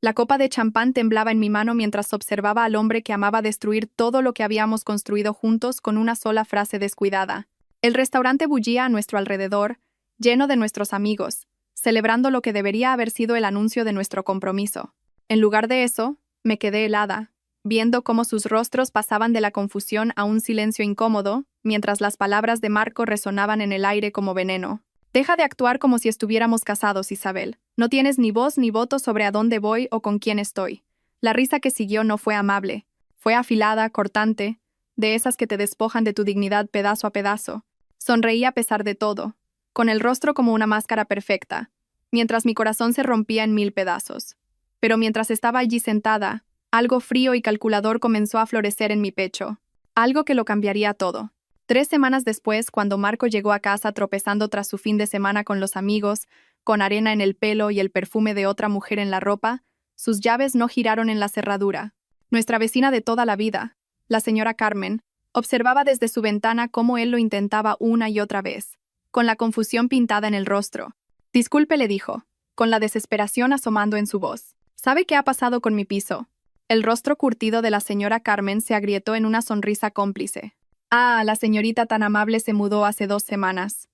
La copa de champán temblaba en mi mano mientras observaba al hombre que amaba destruir todo lo que habíamos construido juntos con una sola frase descuidada. El restaurante bullía a nuestro alrededor, lleno de nuestros amigos, celebrando lo que debería haber sido el anuncio de nuestro compromiso. En lugar de eso, me quedé helada, viendo cómo sus rostros pasaban de la confusión a un silencio incómodo, mientras las palabras de Marco resonaban en el aire como veneno. Deja de actuar como si estuviéramos casados, Isabel. No tienes ni voz ni voto sobre a dónde voy o con quién estoy. La risa que siguió no fue amable. Fue afilada, cortante, de esas que te despojan de tu dignidad pedazo a pedazo. Sonreí a pesar de todo, con el rostro como una máscara perfecta, mientras mi corazón se rompía en 1000 pedazos. Pero mientras estaba allí sentada, algo frío y calculador comenzó a florecer en mi pecho. Algo que lo cambiaría todo. 3 semanas después, cuando Marco llegó a casa tropezando tras su fin de semana con los amigos, con arena en el pelo y el perfume de otra mujer en la ropa, sus llaves no giraron en la cerradura. Nuestra vecina de toda la vida, la señora Carmen, observaba desde su ventana cómo él lo intentaba una y otra vez, con la confusión pintada en el rostro. Disculpe, le dijo, con la desesperación asomando en su voz. ¿Sabe qué ha pasado con mi piso? El rostro curtido de la señora Carmen se agrietó en una sonrisa cómplice. Ah, la señorita tan amable se mudó hace 2 semanas.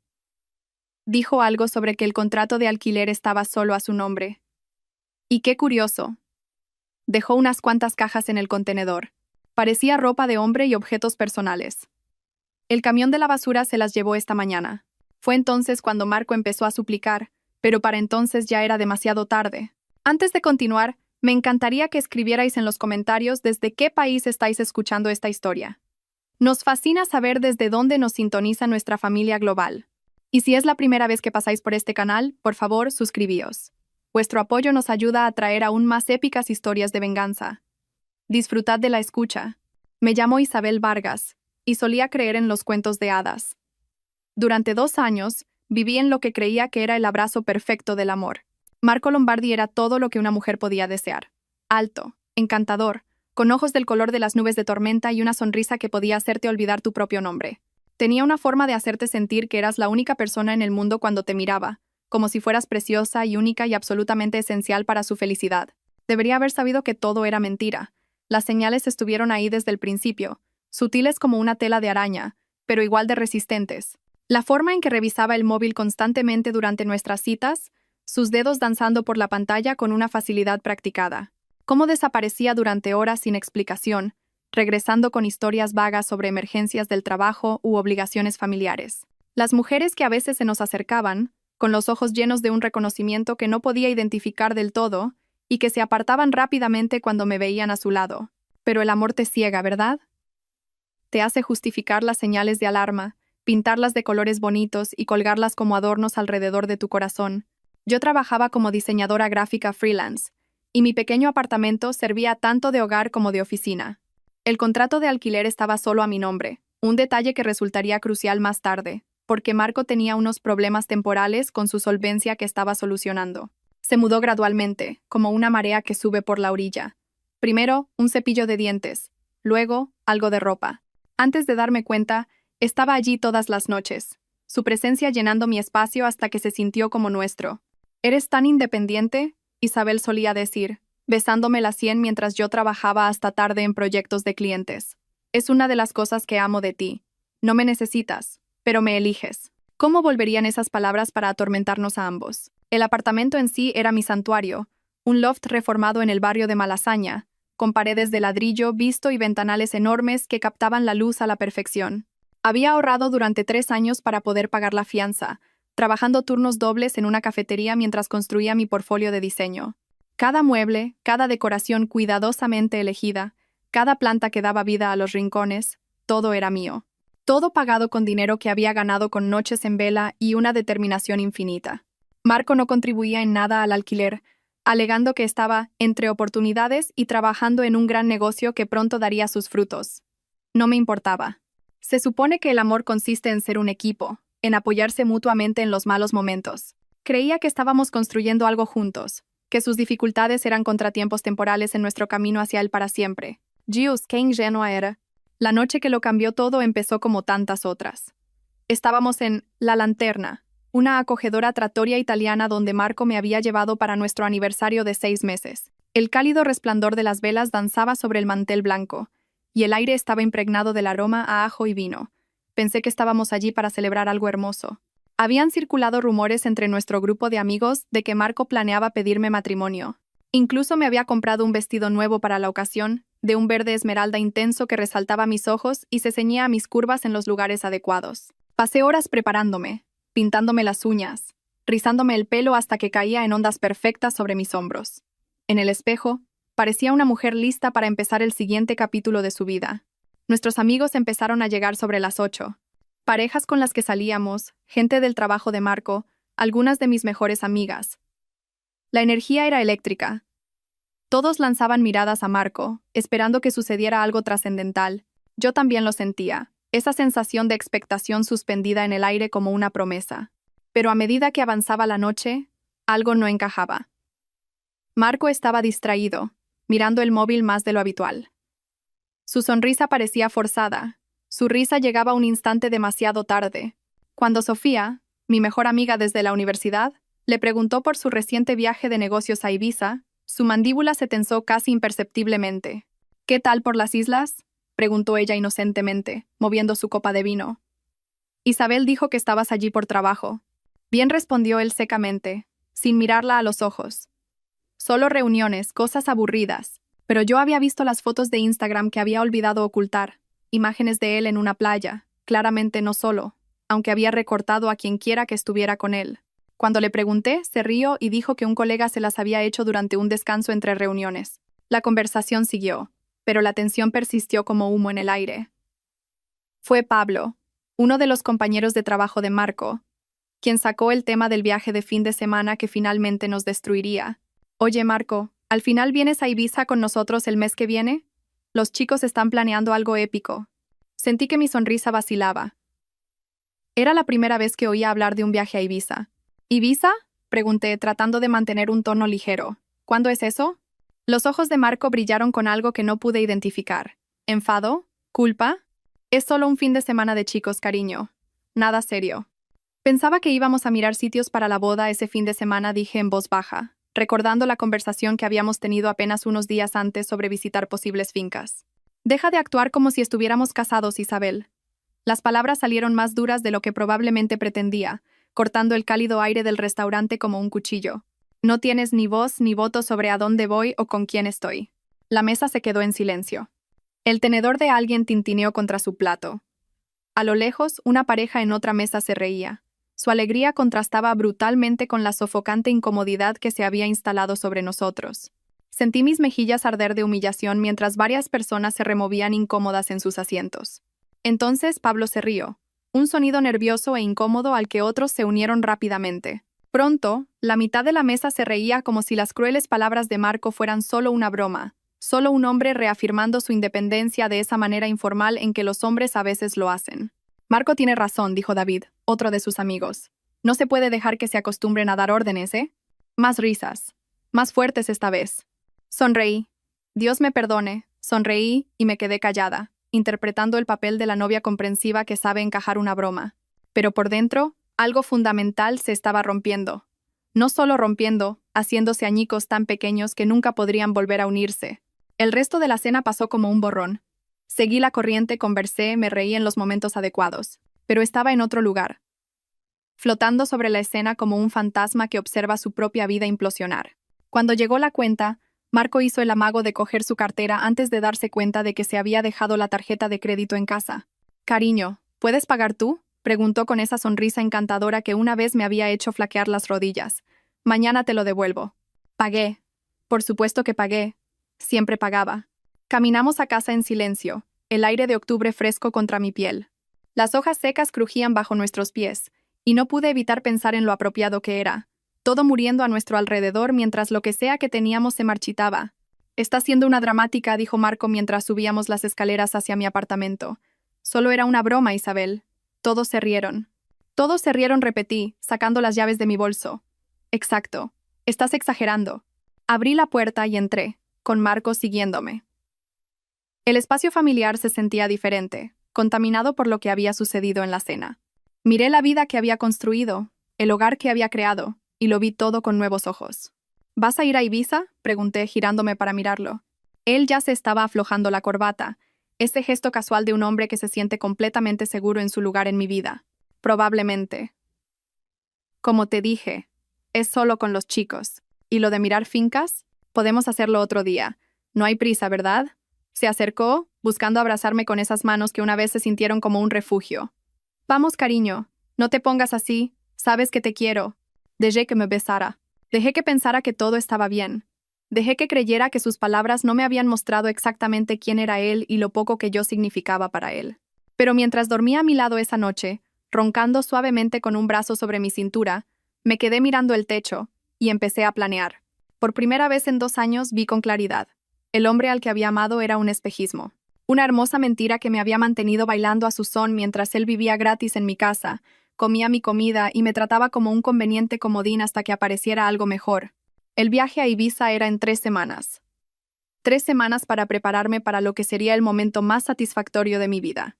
Dijo algo sobre que el contrato de alquiler estaba solo a su nombre. Y qué curioso. Dejó unas cuantas cajas en el contenedor. Parecía ropa de hombre y objetos personales. El camión de la basura se las llevó esta mañana. Fue entonces cuando Marco empezó a suplicar, pero para entonces ya era demasiado tarde. Antes de continuar, me encantaría que escribierais en los comentarios desde qué país estáis escuchando esta historia. Nos fascina saber desde dónde nos sintoniza nuestra familia global. Y si es la primera vez que pasáis por este canal, por favor, suscribíos. Vuestro apoyo nos ayuda a traer aún más épicas historias de venganza. Disfrutad de la escucha. Me llamo Isabel Vargas, y solía creer en los cuentos de hadas. Durante 2 años, viví en lo que creía que era el abrazo perfecto del amor. Marco Lombardi era todo lo que una mujer podía desear. Alto, encantador, con ojos del color de las nubes de tormenta y una sonrisa que podía hacerte olvidar tu propio nombre. Tenía una forma de hacerte sentir que eras la única persona en el mundo cuando te miraba, como si fueras preciosa y única y absolutamente esencial para su felicidad. Debería haber sabido que todo era mentira. Las señales estuvieron ahí desde el principio, sutiles como una tela de araña, pero igual de resistentes. La forma en que revisaba el móvil constantemente durante nuestras citas, sus dedos danzando por la pantalla con una facilidad practicada. Cómo desaparecía durante horas sin explicación, regresando con historias vagas sobre emergencias del trabajo u obligaciones familiares. Las mujeres que a veces se nos acercaban, con los ojos llenos de un reconocimiento que no podía identificar del todo, y que se apartaban rápidamente cuando me veían a su lado. Pero el amor te ciega, ¿verdad? Te hace justificar las señales de alarma, pintarlas de colores bonitos y colgarlas como adornos alrededor de tu corazón. Yo trabajaba como diseñadora gráfica freelance, y mi pequeño apartamento servía tanto de hogar como de oficina. El contrato de alquiler estaba solo a mi nombre, un detalle que resultaría crucial más tarde, porque Marco tenía unos problemas temporales con su solvencia que estaba solucionando. Se mudó gradualmente, como una marea que sube por la orilla. Primero, un cepillo de dientes, luego, algo de ropa. Antes de darme cuenta, estaba allí todas las noches, su presencia llenando mi espacio hasta que se sintió como nuestro. «¿Eres tan independiente?», Isabel solía decir, besándome la sien mientras yo trabajaba hasta tarde en proyectos de clientes. «Es una de las cosas que amo de ti. No me necesitas, pero me eliges». ¿Cómo volverían esas palabras para atormentarnos a ambos? El apartamento en sí era mi santuario, un loft reformado en el barrio de Malasaña, con paredes de ladrillo visto y ventanales enormes que captaban la luz a la perfección. Había ahorrado durante 3 años para poder pagar la fianza, trabajando turnos dobles en una cafetería mientras construía mi portfolio de diseño. Cada mueble, cada decoración cuidadosamente elegida, cada planta que daba vida a los rincones, todo era mío. Todo pagado con dinero que había ganado con noches en vela y una determinación infinita. Marco no contribuía en nada al alquiler, alegando que estaba entre oportunidades y trabajando en un gran negocio que pronto daría sus frutos. No me importaba. Se supone que el amor consiste en ser un equipo, en apoyarse mutuamente en los malos momentos. Creía que estábamos construyendo algo juntos, que sus dificultades eran contratiempos temporales en nuestro camino hacia él para siempre. Dios, qué ingenua era. La noche que lo cambió todo empezó como tantas otras. Estábamos en La Lanterna, una acogedora trattoria italiana donde Marco me había llevado para nuestro aniversario de 6 meses. El cálido resplandor de las velas danzaba sobre el mantel blanco, y el aire estaba impregnado del aroma a ajo y vino. Pensé que estábamos allí para celebrar algo hermoso. Habían circulado rumores entre nuestro grupo de amigos de que Marco planeaba pedirme matrimonio. Incluso me había comprado un vestido nuevo para la ocasión, de un verde esmeralda intenso que resaltaba mis ojos y se ceñía a mis curvas en los lugares adecuados. Pasé horas preparándome, pintándome las uñas, rizándome el pelo hasta que caía en ondas perfectas sobre mis hombros. En el espejo, parecía una mujer lista para empezar el siguiente capítulo de su vida. Nuestros amigos empezaron a llegar sobre las 8. Parejas con las que salíamos, gente del trabajo de Marco, algunas de mis mejores amigas. La energía era eléctrica. Todos lanzaban miradas a Marco, esperando que sucediera algo trascendental. Yo también lo sentía, esa sensación de expectación suspendida en el aire como una promesa. Pero a medida que avanzaba la noche, algo no encajaba. Marco estaba distraído, mirando el móvil más de lo habitual. Su sonrisa parecía forzada. Su risa llegaba un instante demasiado tarde. Cuando Sofía, mi mejor amiga desde la universidad, le preguntó por su reciente viaje de negocios a Ibiza, su mandíbula se tensó casi imperceptiblemente. ¿Qué tal por las islas?, preguntó ella inocentemente, moviendo su copa de vino. Isabel dijo que estabas allí por trabajo. Bien, respondió él secamente, sin mirarla a los ojos. Solo reuniones, cosas aburridas. Pero yo había visto las fotos de Instagram que había olvidado ocultar, imágenes de él en una playa, claramente no solo, aunque había recortado a quien quiera que estuviera con él. Cuando le pregunté, se rió y dijo que un colega se las había hecho durante un descanso entre reuniones. La conversación siguió, pero la tensión persistió como humo en el aire. Fue Pablo, uno de los compañeros de trabajo de Marco, quien sacó el tema del viaje de fin de semana que finalmente nos destruiría. Oye, Marco, ¿al final vienes a Ibiza con nosotros el mes que viene? Los chicos están planeando algo épico. Sentí que mi sonrisa vacilaba. Era la primera vez que oía hablar de un viaje a Ibiza. ¿Ibiza?, pregunté, tratando de mantener un tono ligero. ¿Cuándo es eso? Los ojos de Marco brillaron con algo que no pude identificar. ¿Enfado? ¿Culpa? Es solo un fin de semana de chicos, cariño. Nada serio. Pensaba que íbamos a mirar sitios para la boda ese fin de semana, dije en voz baja, recordando la conversación que habíamos tenido apenas unos días antes sobre visitar posibles fincas. Deja de actuar como si estuviéramos casados, Isabel. Las palabras salieron más duras de lo que probablemente pretendía, cortando el cálido aire del restaurante como un cuchillo. No tienes ni voz ni voto sobre a dónde voy o con quién estoy. La mesa se quedó en silencio. El tenedor de alguien tintineó contra su plato. A lo lejos, una pareja en otra mesa se reía. Su alegría contrastaba brutalmente con la sofocante incomodidad que se había instalado sobre nosotros. Sentí mis mejillas arder de humillación mientras varias personas se removían incómodas en sus asientos. Entonces Pablo se rió, un sonido nervioso e incómodo al que otros se unieron rápidamente. Pronto, la mitad de la mesa se reía como si las crueles palabras de Marco fueran solo una broma, solo un hombre reafirmando su independencia de esa manera informal en que los hombres a veces lo hacen. Marco tiene razón, dijo David, otro de sus amigos. No se puede dejar que se acostumbren a dar órdenes, ¿eh? Más risas. Más fuertes esta vez. Sonreí. Dios me perdone. Sonreí y me quedé callada, interpretando el papel de la novia comprensiva que sabe encajar una broma. Pero por dentro, algo fundamental se estaba rompiendo. No solo rompiendo, haciéndose añicos tan pequeños que nunca podrían volver a unirse. El resto de la cena pasó como un borrón. Seguí la corriente, conversé, me reí en los momentos adecuados, pero estaba en otro lugar, flotando sobre la escena como un fantasma que observa su propia vida implosionar. Cuando llegó la cuenta, Marco hizo el amago de coger su cartera antes de darse cuenta de que se había dejado la tarjeta de crédito en casa. «Cariño, ¿puedes pagar tú?», preguntó con esa sonrisa encantadora que una vez me había hecho flaquear las rodillas. «Mañana te lo devuelvo». Pagué. Por supuesto que pagué. Siempre pagaba. Caminamos a casa en silencio, el aire de octubre fresco contra mi piel. Las hojas secas crujían bajo nuestros pies, y no pude evitar pensar en lo apropiado que era. Todo muriendo a nuestro alrededor mientras lo que sea que teníamos se marchitaba. «Está siendo una dramática», dijo Marco mientras subíamos las escaleras hacia mi apartamento. «Solo era una broma, Isabel». Todos se rieron. «Todos se rieron», repetí, sacando las llaves de mi bolso. «Exacto. Estás exagerando». Abrí la puerta y entré, con Marco siguiéndome. El espacio familiar se sentía diferente, contaminado por lo que había sucedido en la cena. Miré la vida que había construido, el hogar que había creado, y lo vi todo con nuevos ojos. ¿Vas a ir a Ibiza?, pregunté, girándome para mirarlo. Él ya se estaba aflojando la corbata, ese gesto casual de un hombre que se siente completamente seguro en su lugar en mi vida. Probablemente. Como te dije, es solo con los chicos. ¿Y lo de mirar fincas? Podemos hacerlo otro día. No hay prisa, ¿verdad? Se acercó, buscando abrazarme con esas manos que una vez se sintieron como un refugio. Vamos, cariño, no te pongas así, sabes que te quiero. Dejé que me besara. Dejé que pensara que todo estaba bien. Dejé que creyera que sus palabras no me habían mostrado exactamente quién era él y lo poco que yo significaba para él. Pero mientras dormía a mi lado esa noche, roncando suavemente con un brazo sobre mi cintura, me quedé mirando el techo y empecé a planear. Por primera vez en 2 años vi con claridad. El hombre al que había amado era un espejismo. Una hermosa mentira que me había mantenido bailando a su son mientras él vivía gratis en mi casa, comía mi comida y me trataba como un conveniente comodín hasta que apareciera algo mejor. El viaje a Ibiza era en 3 semanas. 3 semanas para prepararme para lo que sería el momento más satisfactorio de mi vida.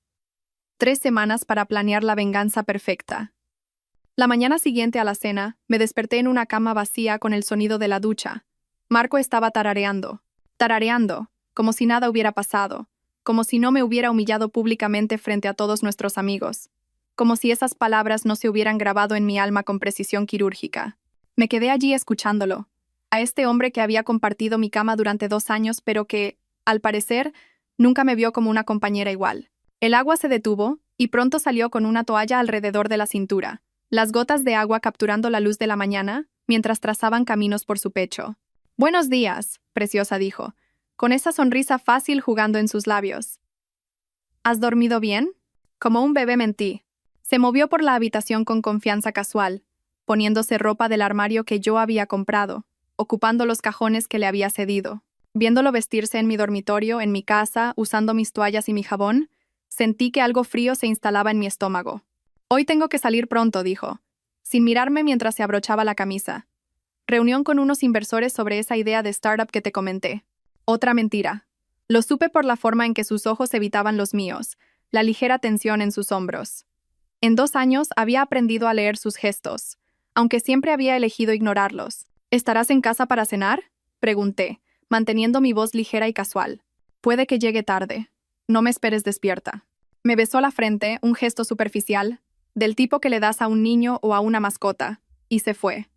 3 semanas para planear la venganza perfecta. La mañana siguiente a la cena, me desperté en una cama vacía con el sonido de la ducha. Marco estaba tarareando, como si nada hubiera pasado, como si no me hubiera humillado públicamente frente a todos nuestros amigos, como si esas palabras no se hubieran grabado en mi alma con precisión quirúrgica. Me quedé allí escuchándolo, a este hombre que había compartido mi cama durante 2 años, pero que, al parecer, nunca me vio como una compañera igual. El agua se detuvo, y pronto salió con una toalla alrededor de la cintura, las gotas de agua capturando la luz de la mañana, mientras trazaban caminos por su pecho. «Buenos días», preciosa dijo, con esa sonrisa fácil jugando en sus labios. «¿Has dormido bien?» Como un bebé mentí. Se movió por la habitación con confianza casual, poniéndose ropa del armario que yo había comprado, ocupando los cajones que le había cedido. Viéndolo vestirse en mi dormitorio, en mi casa, usando mis toallas y mi jabón, sentí que algo frío se instalaba en mi estómago. «Hoy tengo que salir pronto», dijo, sin mirarme mientras se abrochaba la camisa. «Reunión con unos inversores sobre esa idea de startup que te comenté». Otra mentira. Lo supe por la forma en que sus ojos evitaban los míos, la ligera tensión en sus hombros. En 2 años había aprendido a leer sus gestos, aunque siempre había elegido ignorarlos. «¿Estarás en casa para cenar?», pregunté, manteniendo mi voz ligera y casual. «Puede que llegue tarde. No me esperes despierta». Me besó la frente, un gesto superficial, del tipo que le das a un niño o a una mascota, y se fue.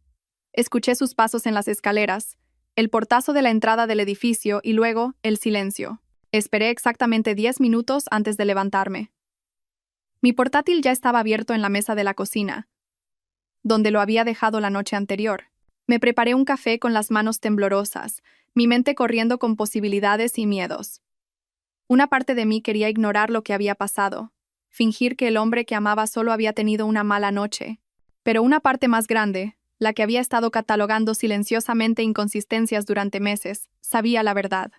Escuché sus pasos en las escaleras, el portazo de la entrada del edificio y luego el silencio. Esperé exactamente 10 minutos antes de levantarme. Mi portátil ya estaba abierto en la mesa de la cocina, donde lo había dejado la noche anterior. Me preparé un café con las manos temblorosas, mi mente corriendo con posibilidades y miedos. Una parte de mí quería ignorar lo que había pasado, fingir que el hombre que amaba solo había tenido una mala noche, pero una parte más grande, la que había estado catalogando silenciosamente inconsistencias durante meses, sabía la verdad.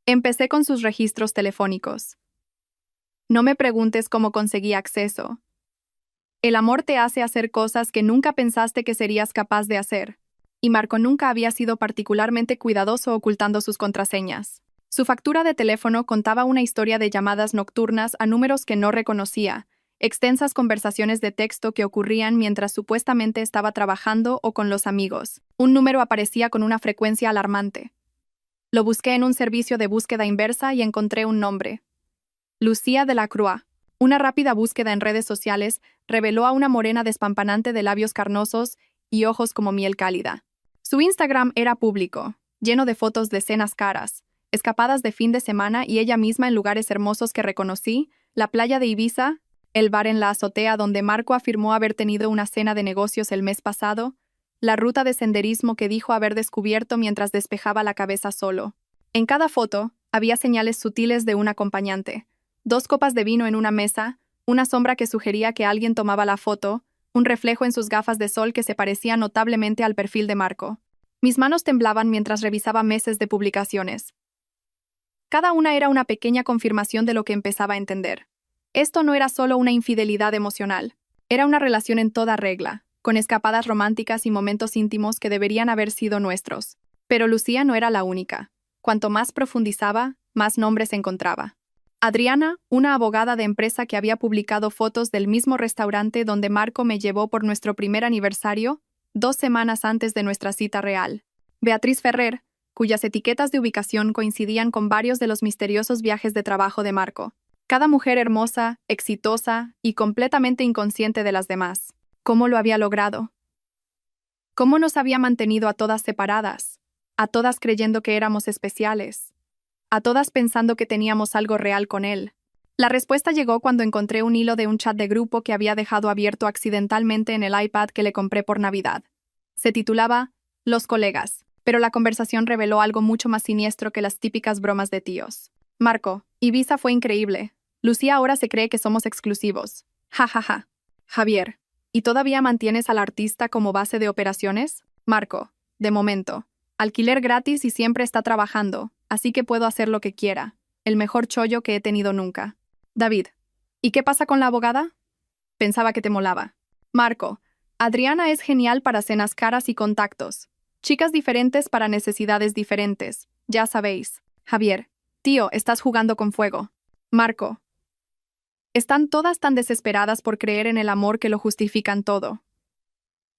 Empecé con sus registros telefónicos. No me preguntes cómo conseguí acceso. El amor te hace hacer cosas que nunca pensaste que serías capaz de hacer, y Marco nunca había sido particularmente cuidadoso ocultando sus contraseñas. Su factura de teléfono contaba una historia de llamadas nocturnas a números que no reconocía, extensas conversaciones de texto que ocurrían mientras supuestamente estaba trabajando o con los amigos. Un número aparecía con una frecuencia alarmante. Lo busqué en un servicio de búsqueda inversa y encontré un nombre. Lucía de la Croix. Una rápida búsqueda en redes sociales reveló a una morena despampanante de labios carnosos y ojos como miel cálida. Su Instagram era público, lleno de fotos de cenas caras, escapadas de fin de semana y ella misma en lugares hermosos que reconocí, la playa de Ibiza, el bar en la azotea donde Marco afirmó haber tenido una cena de negocios el mes pasado, la ruta de senderismo que dijo haber descubierto mientras despejaba la cabeza solo. En cada foto había señales sutiles de un acompañante. 2 copas de vino en una mesa, una sombra que sugería que alguien tomaba la foto, un reflejo en sus gafas de sol que se parecía notablemente al perfil de Marco. Mis manos temblaban mientras revisaba meses de publicaciones. Cada una era una pequeña confirmación de lo que empezaba a entender. Esto no era solo una infidelidad emocional, era una relación en toda regla, con escapadas románticas y momentos íntimos que deberían haber sido nuestros. Pero Lucía no era la única. Cuanto más profundizaba, más nombres encontraba. Adriana, una abogada de empresa que había publicado fotos del mismo restaurante donde Marco me llevó por nuestro primer aniversario, 2 semanas antes de nuestra cita real. Beatriz Ferrer, cuyas etiquetas de ubicación coincidían con varios de los misteriosos viajes de trabajo de Marco. Cada mujer hermosa, exitosa y completamente inconsciente de las demás. ¿Cómo lo había logrado? ¿Cómo nos había mantenido a todas separadas? A todas creyendo que éramos especiales. A todas pensando que teníamos algo real con él. La respuesta llegó cuando encontré un hilo de un chat de grupo que había dejado abierto accidentalmente en el iPad que le compré por Navidad. Se titulaba Los colegas, pero la conversación reveló algo mucho más siniestro que las típicas bromas de tíos. Marco, Ibiza fue increíble. Lucía ahora se cree que somos exclusivos. Ja, ja, ja. Javier, ¿y todavía mantienes al artista como base de operaciones? Marco, de momento. Alquiler gratis y siempre está trabajando, así que puedo hacer lo que quiera. El mejor chollo que he tenido nunca. David, ¿y qué pasa con la abogada? Pensaba que te molaba. Marco, Adriana es genial para cenas caras y contactos. Chicas diferentes para necesidades diferentes, ya sabéis. Javier, tío, estás jugando con fuego. Marco, están todas tan desesperadas por creer en el amor que lo justifican todo.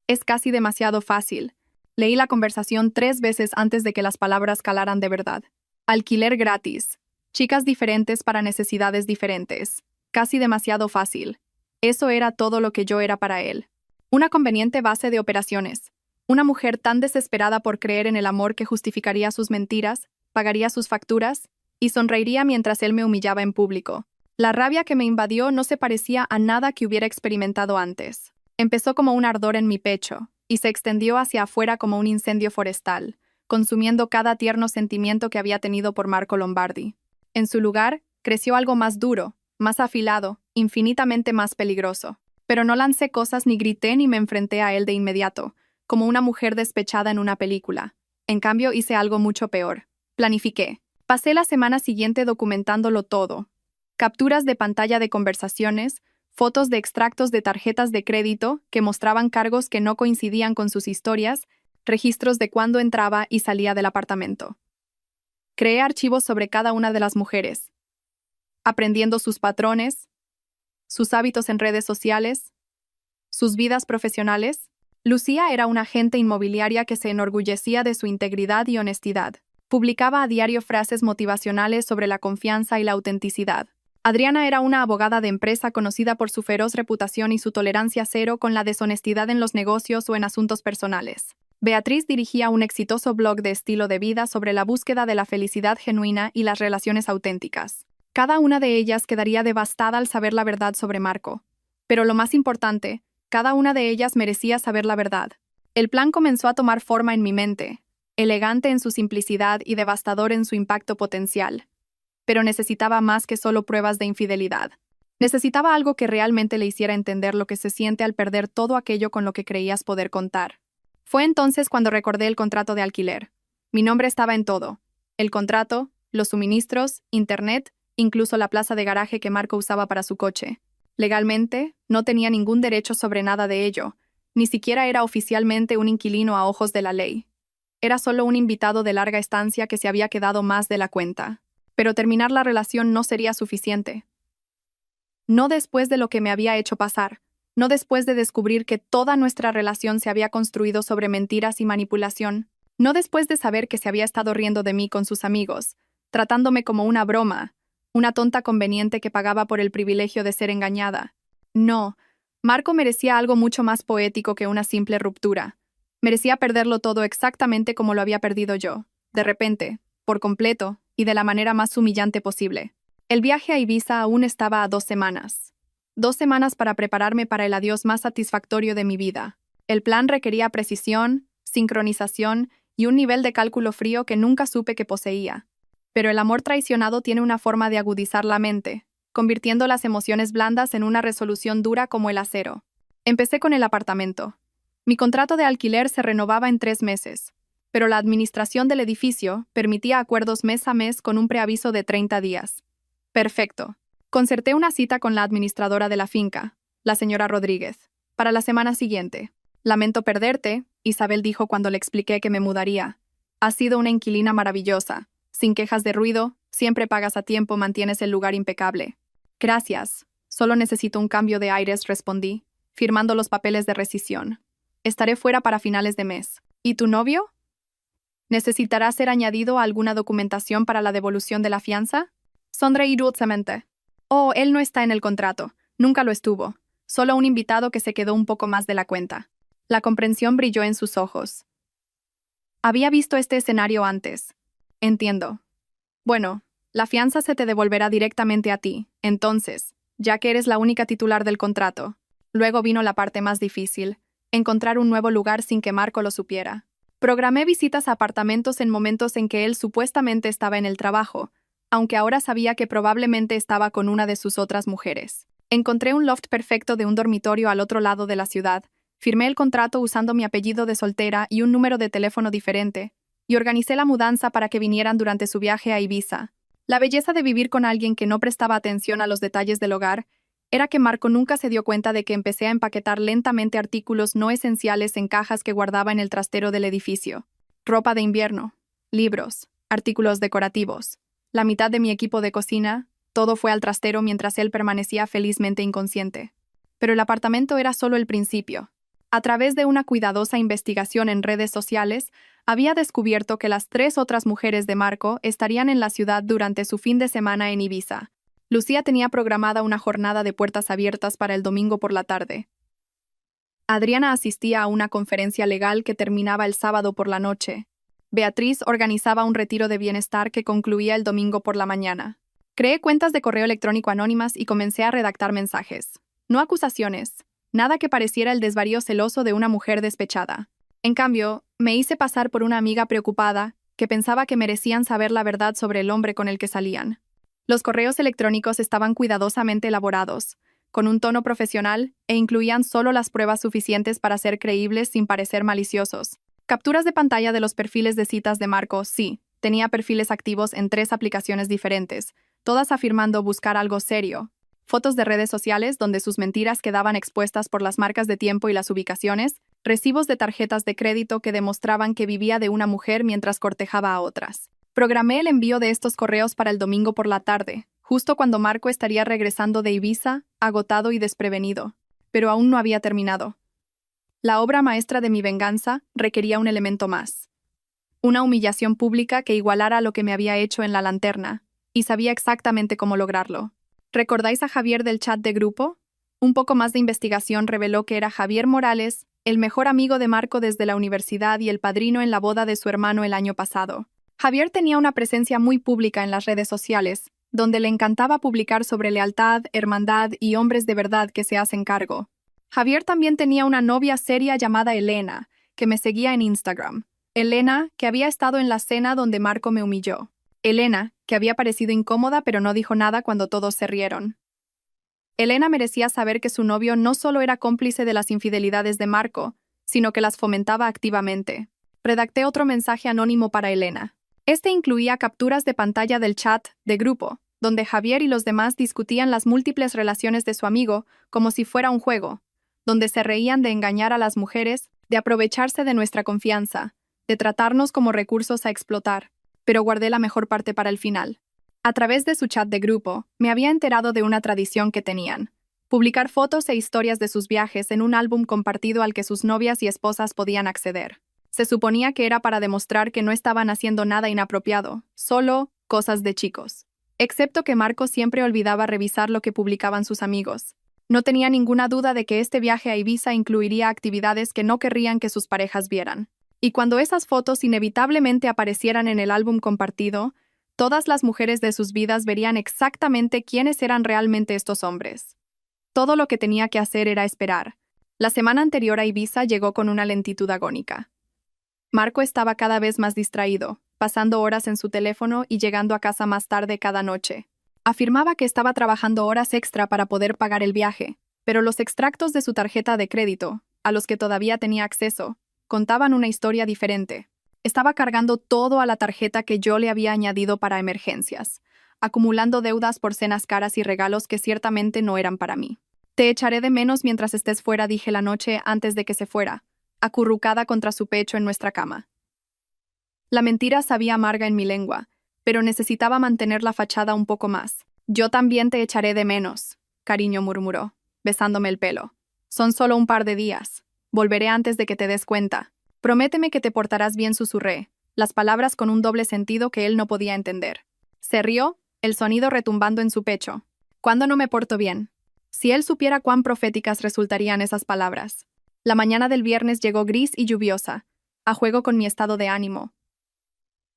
Es casi demasiado fácil. Leí la conversación 3 veces antes de que las palabras calaran de verdad. Alquiler gratis. Chicas diferentes para necesidades diferentes. Casi demasiado fácil. Eso era todo lo que yo era para él. Una conveniente base de operaciones. Una mujer tan desesperada por creer en el amor que justificaría sus mentiras, pagaría sus facturas y sonreiría mientras él me humillaba en público. La rabia que me invadió no se parecía a nada que hubiera experimentado antes. Empezó como un ardor en mi pecho y se extendió hacia afuera como un incendio forestal, consumiendo cada tierno sentimiento que había tenido por Marco Lombardi. En su lugar, creció algo más duro, más afilado, infinitamente más peligroso. Pero no lancé cosas ni grité ni me enfrenté a él de inmediato, como una mujer despechada en una película. En cambio, hice algo mucho peor. Planifiqué. Pasé la semana siguiente documentándolo todo. Capturas de pantalla de conversaciones, fotos de extractos de tarjetas de crédito que mostraban cargos que no coincidían con sus historias, registros de cuándo entraba y salía del apartamento. Creé archivos sobre cada una de las mujeres, aprendiendo sus patrones, sus hábitos en redes sociales, sus vidas profesionales. Lucía era una agente inmobiliaria que se enorgullecía de su integridad y honestidad. Publicaba a diario frases motivacionales sobre la confianza y la autenticidad. Adriana era una abogada de empresa conocida por su feroz reputación y su tolerancia cero con la deshonestidad en los negocios o en asuntos personales. Beatriz dirigía un exitoso blog de estilo de vida sobre la búsqueda de la felicidad genuina y las relaciones auténticas. Cada una de ellas quedaría devastada al saber la verdad sobre Marco. Pero lo más importante, cada una de ellas merecía saber la verdad. El plan comenzó a tomar forma en mi mente, elegante en su simplicidad y devastador en su impacto potencial. Pero necesitaba más que solo pruebas de infidelidad. Necesitaba algo que realmente le hiciera entender lo que se siente al perder todo aquello con lo que creías poder contar. Fue entonces cuando recordé el contrato de alquiler. Mi nombre estaba en todo. El contrato, los suministros, internet, incluso la plaza de garaje que Marco usaba para su coche. Legalmente, no tenía ningún derecho sobre nada de ello. Ni siquiera era oficialmente un inquilino a ojos de la ley. Era solo un invitado de larga estancia que se había quedado más de la cuenta. Pero terminar la relación no sería suficiente. No después de lo que me había hecho pasar. No después de descubrir que toda nuestra relación se había construido sobre mentiras y manipulación. No después de saber que se había estado riendo de mí con sus amigos, tratándome como una broma, una tonta conveniente que pagaba por el privilegio de ser engañada. No, Marco merecía algo mucho más poético que una simple ruptura. Merecía perderlo todo exactamente como lo había perdido yo, de repente, por completo, y de la manera más humillante posible. El viaje a Ibiza aún estaba a 2 semanas. 2 semanas para prepararme para el adiós más satisfactorio de mi vida. El plan requería precisión, sincronización y un nivel de cálculo frío que nunca supe que poseía. Pero el amor traicionado tiene una forma de agudizar la mente, convirtiendo las emociones blandas en una resolución dura como el acero. Empecé con el apartamento. Mi contrato de alquiler se renovaba en 3 meses, pero la administración del edificio permitía acuerdos mes a mes con un preaviso de 30 días. Perfecto. Concerté una cita con la administradora de la finca, la señora Rodríguez, para la semana siguiente. Lamento perderte, Isabel dijo cuando le expliqué que me mudaría. Has sido una inquilina maravillosa. Sin quejas de ruido, siempre pagas a tiempo, mantienes el lugar impecable. Gracias. Solo necesito un cambio de aires, respondí, firmando los papeles de rescisión. Estaré fuera para finales de mes. ¿Y tu novio? ¿Necesitará ser añadido a alguna documentación para la devolución de la fianza? Sonreí dulcemente. Oh, él no está en el contrato. Nunca lo estuvo. Solo un invitado que se quedó un poco más de la cuenta. La comprensión brilló en sus ojos. Había visto este escenario antes. Entiendo. Bueno, la fianza se te devolverá directamente a ti, entonces, ya que eres la única titular del contrato. Luego vino la parte más difícil, encontrar un nuevo lugar sin que Marco lo supiera. Programé visitas a apartamentos en momentos en que él supuestamente estaba en el trabajo, aunque ahora sabía que probablemente estaba con una de sus otras mujeres. Encontré un loft perfecto de un dormitorio al otro lado de la ciudad, firmé el contrato usando mi apellido de soltera y un número de teléfono diferente, y organicé la mudanza para que vinieran durante su viaje a Ibiza. La belleza de vivir con alguien que no prestaba atención a los detalles del hogar era que Marco nunca se dio cuenta de que empecé a empaquetar lentamente artículos no esenciales en cajas que guardaba en el trastero del edificio. Ropa de invierno, libros, artículos decorativos. La mitad de mi equipo de cocina, todo fue al trastero mientras él permanecía felizmente inconsciente. Pero el apartamento era solo el principio. A través de una cuidadosa investigación en redes sociales, había descubierto que las 3 otras mujeres de Marco estarían en la ciudad durante su fin de semana en Ibiza. Lucía tenía programada una jornada de puertas abiertas para el domingo por la tarde. Adriana asistía a una conferencia legal que terminaba el sábado por la noche. Beatriz organizaba un retiro de bienestar que concluía el domingo por la mañana. Creé cuentas de correo electrónico anónimas y comencé a redactar mensajes. No acusaciones. Nada que pareciera el desvarío celoso de una mujer despechada. En cambio, me hice pasar por una amiga preocupada, que pensaba que merecían saber la verdad sobre el hombre con el que salían. Los correos electrónicos estaban cuidadosamente elaborados, con un tono profesional, e incluían solo las pruebas suficientes para ser creíbles sin parecer maliciosos. Capturas de pantalla de los perfiles de citas de Marco, sí, tenía perfiles activos en 3 aplicaciones diferentes, todas afirmando buscar algo serio. Fotos de redes sociales donde sus mentiras quedaban expuestas por las marcas de tiempo y las ubicaciones, recibos de tarjetas de crédito que demostraban que vivía de una mujer mientras cortejaba a otras. Programé el envío de estos correos para el domingo por la tarde, justo cuando Marco estaría regresando de Ibiza, agotado y desprevenido. Pero aún no había terminado. La obra maestra de mi venganza requería un elemento más. Una humillación pública que igualara lo que me había hecho en la lanterna, y sabía exactamente cómo lograrlo. ¿Recordáis a Javier del chat de grupo? Un poco más de investigación reveló que era Javier Morales, el mejor amigo de Marco desde la universidad y el padrino en la boda de su hermano el año pasado. Javier tenía una presencia muy pública en las redes sociales, donde le encantaba publicar sobre lealtad, hermandad y hombres de verdad que se hacen cargo. Javier también tenía una novia seria llamada Elena, que me seguía en Instagram. Elena, que había estado en la cena donde Marco me humilló. Elena, que había parecido incómoda pero no dijo nada cuando todos se rieron. Elena merecía saber que su novio no solo era cómplice de las infidelidades de Marco, sino que las fomentaba activamente. Redacté otro mensaje anónimo para Elena. Este incluía capturas de pantalla del chat de grupo, donde Javier y los demás discutían las múltiples relaciones de su amigo como si fuera un juego, donde se reían de engañar a las mujeres, de aprovecharse de nuestra confianza, de tratarnos como recursos a explotar, pero guardé la mejor parte para el final. A través de su chat de grupo, me había enterado de una tradición que tenían: publicar fotos e historias de sus viajes en un álbum compartido al que sus novias y esposas podían acceder. Se suponía que era para demostrar que no estaban haciendo nada inapropiado, solo cosas de chicos. Excepto que Marco siempre olvidaba revisar lo que publicaban sus amigos. No tenía ninguna duda de que este viaje a Ibiza incluiría actividades que no querrían que sus parejas vieran. Y cuando esas fotos inevitablemente aparecieran en el álbum compartido, todas las mujeres de sus vidas verían exactamente quiénes eran realmente estos hombres. Todo lo que tenía que hacer era esperar. La semana anterior a Ibiza llegó con una lentitud agónica. Marco estaba cada vez más distraído, pasando horas en su teléfono y llegando a casa más tarde cada noche. Afirmaba que estaba trabajando horas extra para poder pagar el viaje, pero los extractos de su tarjeta de crédito, a los que todavía tenía acceso, contaban una historia diferente. Estaba cargando todo a la tarjeta que yo le había añadido para emergencias, acumulando deudas por cenas caras y regalos que ciertamente no eran para mí. Te echaré de menos mientras estés fuera, dije la noche antes de que se fuera, acurrucada contra su pecho en nuestra cama. La mentira sabía amarga en mi lengua, pero necesitaba mantener la fachada un poco más. Yo también te echaré de menos, cariño, murmuró, besándome el pelo. Son solo un par de días. Volveré antes de que te des cuenta. Prométeme que te portarás bien, susurré, las palabras con un doble sentido que él no podía entender. Se rió, el sonido retumbando en su pecho. ¿Cuándo no me porto bien? Si él supiera cuán proféticas resultarían esas palabras. La mañana del viernes llegó gris y lluviosa, a juego con mi estado de ánimo.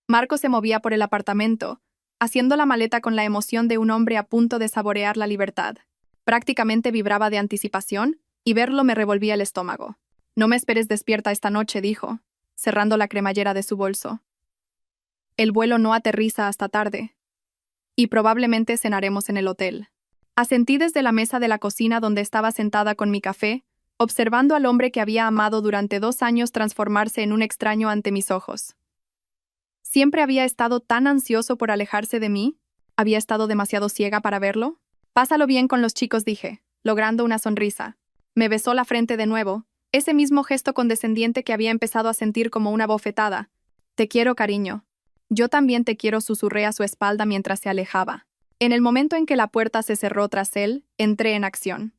Marco se movía por el apartamento, haciendo la maleta con la emoción de un hombre a punto de saborear la libertad. Prácticamente vibraba de anticipación, y verlo me revolvía el estómago. No me esperes despierta esta noche, dijo, cerrando la cremallera de su bolso. El vuelo no aterriza hasta tarde. Y probablemente cenaremos en el hotel. Asentí desde la mesa de la cocina donde estaba sentada con mi café, observando al hombre que había amado durante 2 años transformarse en un extraño ante mis ojos. ¿Siempre había estado tan ansioso por alejarse de mí? ¿Había estado demasiado ciega para verlo? Pásalo bien con los chicos, dije, logrando una sonrisa. Me besó la frente de nuevo, ese mismo gesto condescendiente que había empezado a sentir como una bofetada. Te quiero, cariño. Yo también te quiero, susurré a su espalda mientras se alejaba. En el momento en que la puerta se cerró tras él, entré en acción.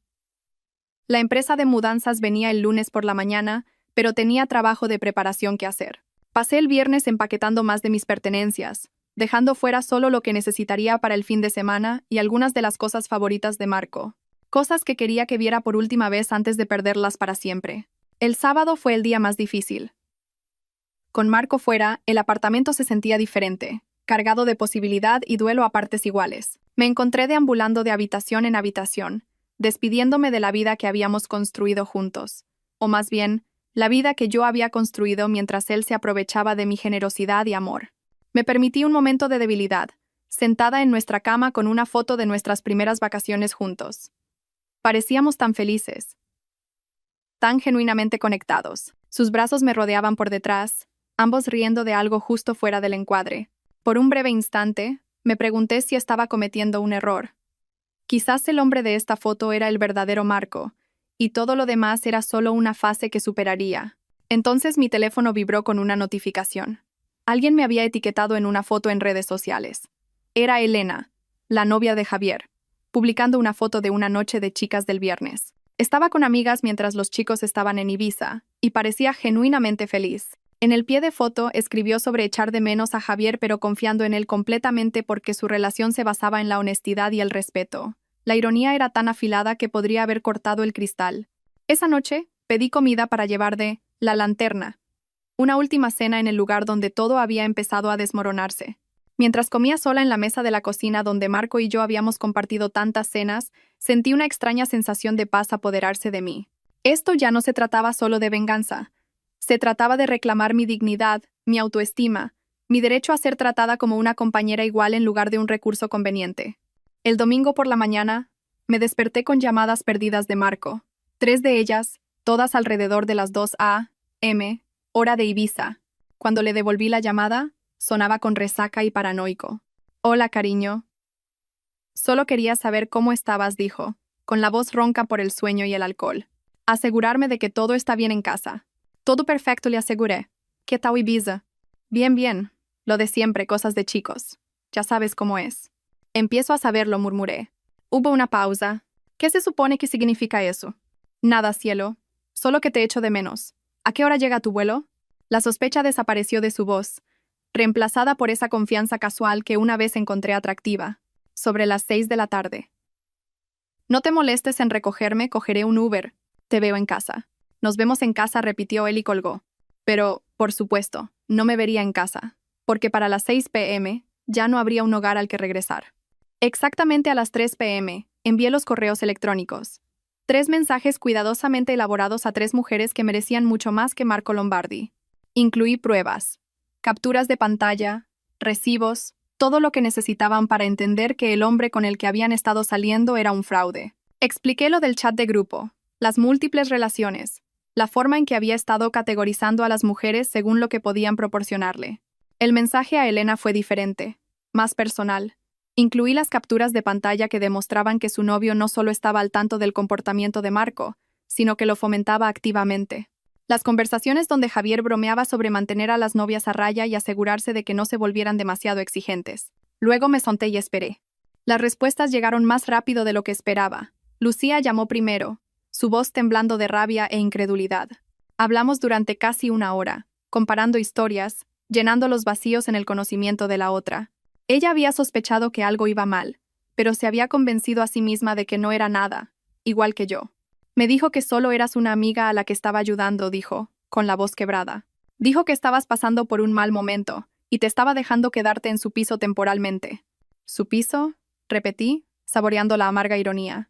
La empresa de mudanzas venía el lunes por la mañana, pero tenía trabajo de preparación que hacer. Pasé el viernes empaquetando más de mis pertenencias, dejando fuera solo lo que necesitaría para el fin de semana y algunas de las cosas favoritas de Marco. Cosas que quería que viera por última vez antes de perderlas para siempre. El sábado fue el día más difícil. Con Marco fuera, el apartamento se sentía diferente, cargado de posibilidad y duelo a partes iguales. Me encontré deambulando de habitación en habitación, despidiéndome de la vida que habíamos construido juntos. O más bien, la vida que yo había construido mientras él se aprovechaba de mi generosidad y amor. Me permití un momento de debilidad, sentada en nuestra cama con una foto de nuestras primeras vacaciones juntos. Parecíamos tan felices, tan genuinamente conectados. Sus brazos me rodeaban por detrás, ambos riendo de algo justo fuera del encuadre. Por un breve instante, me pregunté si estaba cometiendo un error. Quizás el hombre de esta foto era el verdadero Marco, y todo lo demás era solo una fase que superaría. Entonces mi teléfono vibró con una notificación. Alguien me había etiquetado en una foto en redes sociales. Era Elena, la novia de Javier, publicando una foto de una noche de chicas del viernes. Estaba con amigas mientras los chicos estaban en Ibiza, y parecía genuinamente feliz. En el pie de foto escribió sobre echar de menos a Javier pero confiando en él completamente porque su relación se basaba en la honestidad y el respeto. La ironía era tan afilada que podría haber cortado el cristal. Esa noche, pedí comida para llevar de La Lanterna, una última cena en el lugar donde todo había empezado a desmoronarse. Mientras comía sola en la mesa de la cocina donde Marco y yo habíamos compartido tantas cenas, sentí una extraña sensación de paz apoderarse de mí. Esto ya no se trataba solo de venganza. Se trataba de reclamar mi dignidad, mi autoestima, mi derecho a ser tratada como una compañera igual en lugar de un recurso conveniente. El domingo por la mañana, me desperté con llamadas perdidas de Marco. 3 de ellas, todas alrededor de las 2 a.m., hora de Ibiza. Cuando le devolví la llamada, sonaba con resaca y paranoico. Hola, cariño. Solo quería saber cómo estabas, dijo, con la voz ronca por el sueño y el alcohol. Asegurarme de que todo está bien en casa. Todo perfecto, le aseguré. ¿Qué tal Ibiza? Bien, bien. Lo de siempre, cosas de chicos. Ya sabes cómo es. Empiezo a saberlo, murmuré. Hubo una pausa. ¿Qué se supone que significa eso? Nada, cielo. Solo que te echo de menos. ¿A qué hora llega tu vuelo? La sospecha desapareció de su voz, reemplazada por esa confianza casual que una vez encontré atractiva. Sobre las 6 de la tarde. No te molestes en recogerme, cogeré un Uber. Te veo en casa. Nos vemos en casa, repitió él y colgó. Pero, por supuesto, no me vería en casa, porque para las 6 p.m. ya no habría un hogar al que regresar. Exactamente a las 3 p.m., envié los correos electrónicos. 3 mensajes cuidadosamente elaborados a 3 mujeres que merecían mucho más que Marco Lombardi. Incluí pruebas, capturas de pantalla, recibos, todo lo que necesitaban para entender que el hombre con el que habían estado saliendo era un fraude. Expliqué lo del chat de grupo, las múltiples relaciones, la forma en que había estado categorizando a las mujeres según lo que podían proporcionarle. El mensaje a Elena fue diferente, más personal. Incluí las capturas de pantalla que demostraban que su novio no solo estaba al tanto del comportamiento de Marco, sino que lo fomentaba activamente. Las conversaciones donde Javier bromeaba sobre mantener a las novias a raya y asegurarse de que no se volvieran demasiado exigentes. Luego me senté y esperé. Las respuestas llegaron más rápido de lo que esperaba. Lucía llamó primero, su voz temblando de rabia e incredulidad. Hablamos durante casi 1 hora, comparando historias, llenando los vacíos en el conocimiento de la otra. Ella había sospechado que algo iba mal, pero se había convencido a sí misma de que no era nada, igual que yo. Me dijo que solo eras una amiga a la que estaba ayudando, dijo, con la voz quebrada. Dijo que estabas pasando por un mal momento, y te estaba dejando quedarte en su piso temporalmente. ¿Su piso? Repetí, saboreando la amarga ironía.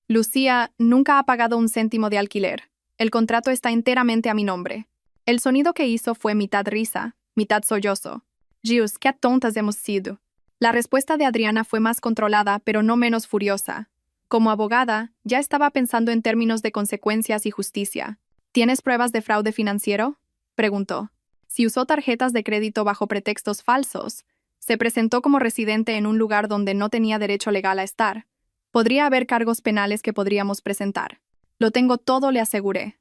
Lucía nunca ha pagado un céntimo de alquiler. El contrato está enteramente a mi nombre. El sonido que hizo fue mitad risa, mitad sollozo. Dios, qué tontas hemos sido. La respuesta de Adriana fue más controlada, pero no menos furiosa. Como abogada, ya estaba pensando en términos de consecuencias y justicia. ¿Tienes pruebas de fraude financiero?, preguntó. Si usó tarjetas de crédito bajo pretextos falsos, se presentó como residente en un lugar donde no tenía derecho legal a estar. Podría haber cargos penales que podríamos presentar. Lo tengo todo, le aseguré.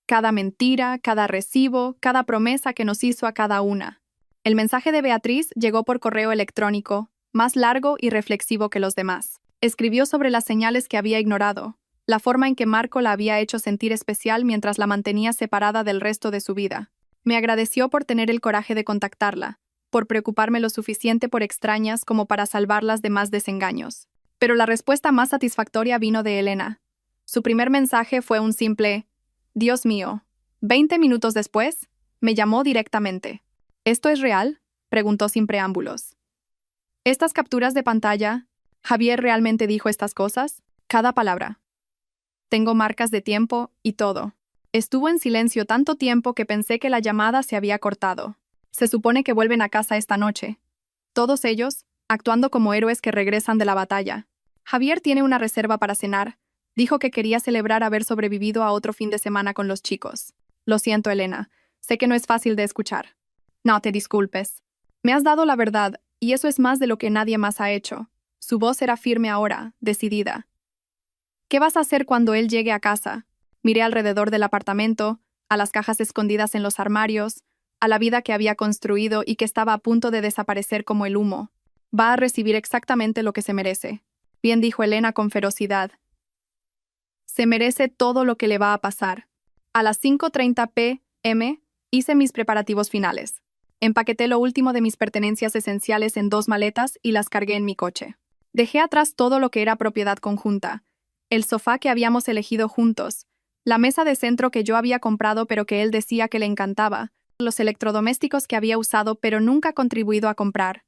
Cada mentira, cada recibo, cada promesa que nos hizo a cada una. El mensaje de Beatriz llegó por correo electrónico, más largo y reflexivo que los demás. Escribió sobre las señales que había ignorado, la forma en que Marco la había hecho sentir especial mientras la mantenía separada del resto de su vida. Me agradeció por tener el coraje de contactarla, por preocuparme lo suficiente por extrañas como para salvarlas de más desengaños. Pero la respuesta más satisfactoria vino de Elena. Su primer mensaje fue un simple «Dios mío». 20 minutos después, me llamó directamente. ¿Esto es real?, preguntó sin preámbulos. Estas capturas de pantalla, ¿Javier realmente dijo estas cosas? Cada palabra. Tengo marcas de tiempo y todo. Estuvo en silencio tanto tiempo que pensé que la llamada se había cortado. Se supone que vuelven a casa esta noche. Todos ellos, actuando como héroes que regresan de la batalla. Javier tiene una reserva para cenar. Dijo que quería celebrar haber sobrevivido a otro fin de semana con los chicos. Lo siento, Elena. Sé que no es fácil de escuchar. No te disculpes. Me has dado la verdad, y eso es más de lo que nadie más ha hecho. Su voz era firme ahora, decidida. ¿Qué vas a hacer cuando él llegue a casa? Miré alrededor del apartamento, a las cajas escondidas en los armarios, a la vida que había construido y que estaba a punto de desaparecer como el humo. Va a recibir exactamente lo que se merece. Bien, dijo Elena con ferocidad. Se merece todo lo que le va a pasar. A las 5:30 p.m. hice mis preparativos finales. Empaqueté lo último de mis pertenencias esenciales en 2 maletas y las cargué en mi coche. Dejé atrás todo lo que era propiedad conjunta. El sofá que habíamos elegido juntos, la mesa de centro que yo había comprado pero que él decía que le encantaba, los electrodomésticos que había usado pero nunca contribuido a comprar.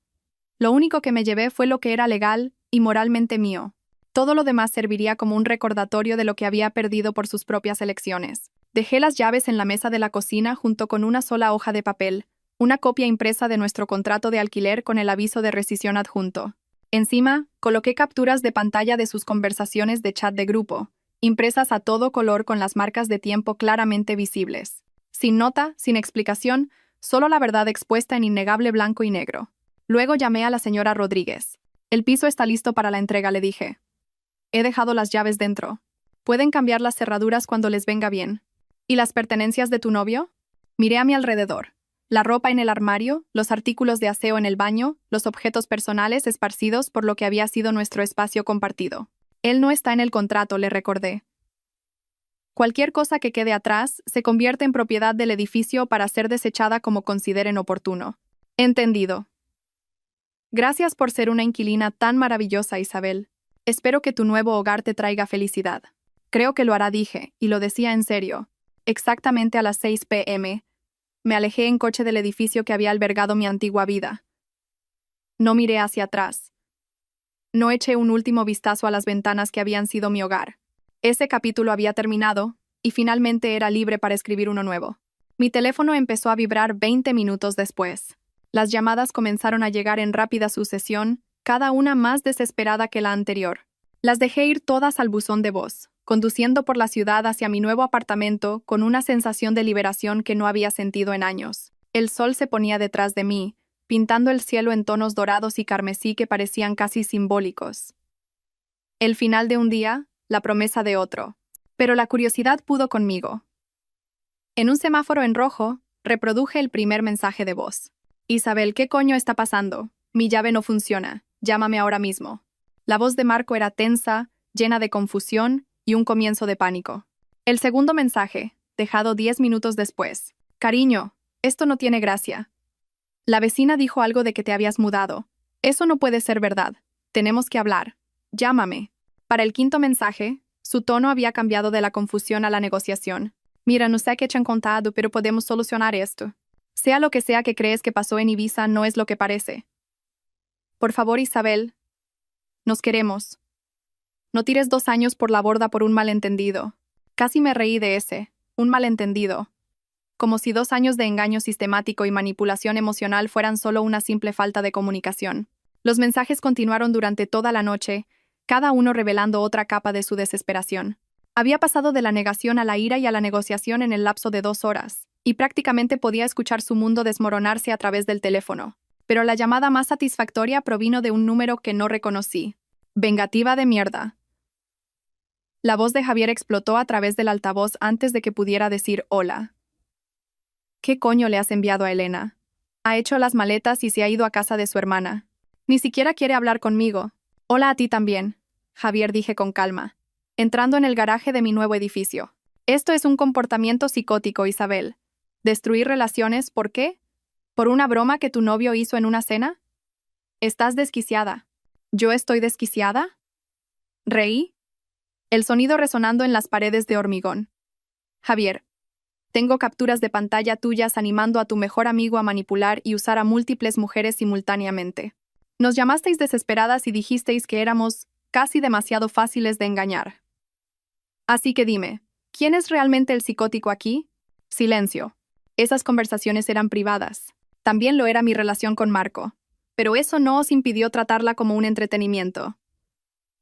Lo único que me llevé fue lo que era legal y moralmente mío. Todo lo demás serviría como un recordatorio de lo que había perdido por sus propias elecciones. Dejé las llaves en la mesa de la cocina junto con una sola hoja de papel, una copia impresa de nuestro contrato de alquiler con el aviso de rescisión adjunto. Encima, coloqué capturas de pantalla de sus conversaciones de chat de grupo, impresas a todo color con las marcas de tiempo claramente visibles. Sin nota, sin explicación, solo la verdad expuesta en innegable blanco y negro. Luego llamé a la señora Rodríguez. El piso está listo para la entrega, le dije. He dejado las llaves dentro. Pueden cambiar las cerraduras cuando les venga bien. ¿Y las pertenencias de tu novio? Miré a mi alrededor. La ropa en el armario, los artículos de aseo en el baño, los objetos personales esparcidos por lo que había sido nuestro espacio compartido. Él no está en el contrato, le recordé. Cualquier cosa que quede atrás se convierte en propiedad del edificio para ser desechada como consideren oportuno. Entendido. Gracias por ser una inquilina tan maravillosa, Isabel. Espero que tu nuevo hogar te traiga felicidad. Creo que lo hará, dije, y lo decía en serio. Exactamente a las 6 p.m., me alejé en coche del edificio que había albergado mi antigua vida. No miré hacia atrás. No eché un último vistazo a las ventanas que habían sido mi hogar. Ese capítulo había terminado, y finalmente era libre para escribir uno nuevo. Mi teléfono empezó a vibrar 20 minutos después. Las llamadas comenzaron a llegar en rápida sucesión, cada una más desesperada que la anterior. Las dejé ir todas al buzón de voz, conduciendo por la ciudad hacia mi nuevo apartamento con una sensación de liberación que no había sentido en años. El sol se ponía detrás de mí, pintando el cielo en tonos dorados y carmesí que parecían casi simbólicos. El final de un día, la promesa de otro. Pero la curiosidad pudo conmigo. En un semáforo en rojo, reproduje el primer mensaje de voz. Isabel, ¿qué coño está pasando? Mi llave no funciona. Llámame ahora mismo. La voz de Marco era tensa, llena de confusión y un comienzo de pánico. El segundo mensaje, dejado 10 minutos después. Cariño, esto no tiene gracia. La vecina dijo algo de que te habías mudado. Eso no puede ser verdad. Tenemos que hablar. Llámame. Para el quinto mensaje, su tono había cambiado de la confusión a la negociación. Mira, no sé qué te han contado, pero podemos solucionar esto. Sea lo que sea que crees que pasó en Ibiza, no es lo que parece. Por favor, Isabel. Nos queremos. No tires 2 años por la borda por un malentendido. Casi me reí de ese. Un malentendido. Como si 2 años de engaño sistemático y manipulación emocional fueran solo una simple falta de comunicación. Los mensajes continuaron durante toda la noche, cada uno revelando otra capa de su desesperación. Había pasado de la negación a la ira y a la negociación en el lapso de 2 horas, y prácticamente podía escuchar su mundo desmoronarse a través del teléfono. Pero la llamada más satisfactoria provino de un número que no reconocí. Vengativa de mierda. La voz de Javier explotó a través del altavoz antes de que pudiera decir hola. ¿Qué coño le has enviado a Elena? Ha hecho las maletas y se ha ido a casa de su hermana. Ni siquiera quiere hablar conmigo. Hola a ti también, Javier, dije con calma, entrando en el garaje de mi nuevo edificio. Esto es un comportamiento psicótico, Isabel. ¿Destruir relaciones? ¿Por qué? ¿Por una broma que tu novio hizo en una cena? Estás desquiciada. ¿Yo estoy desquiciada? ¿Reí? El sonido resonando en las paredes de hormigón. Javier, tengo capturas de pantalla tuyas animando a tu mejor amigo a manipular y usar a múltiples mujeres simultáneamente. Nos llamasteis desesperadas y dijisteis que éramos casi demasiado fáciles de engañar. Así que dime, ¿quién es realmente el psicótico aquí? Silencio. Esas conversaciones eran privadas. También lo era mi relación con Marco. Pero eso no os impidió tratarla como un entretenimiento.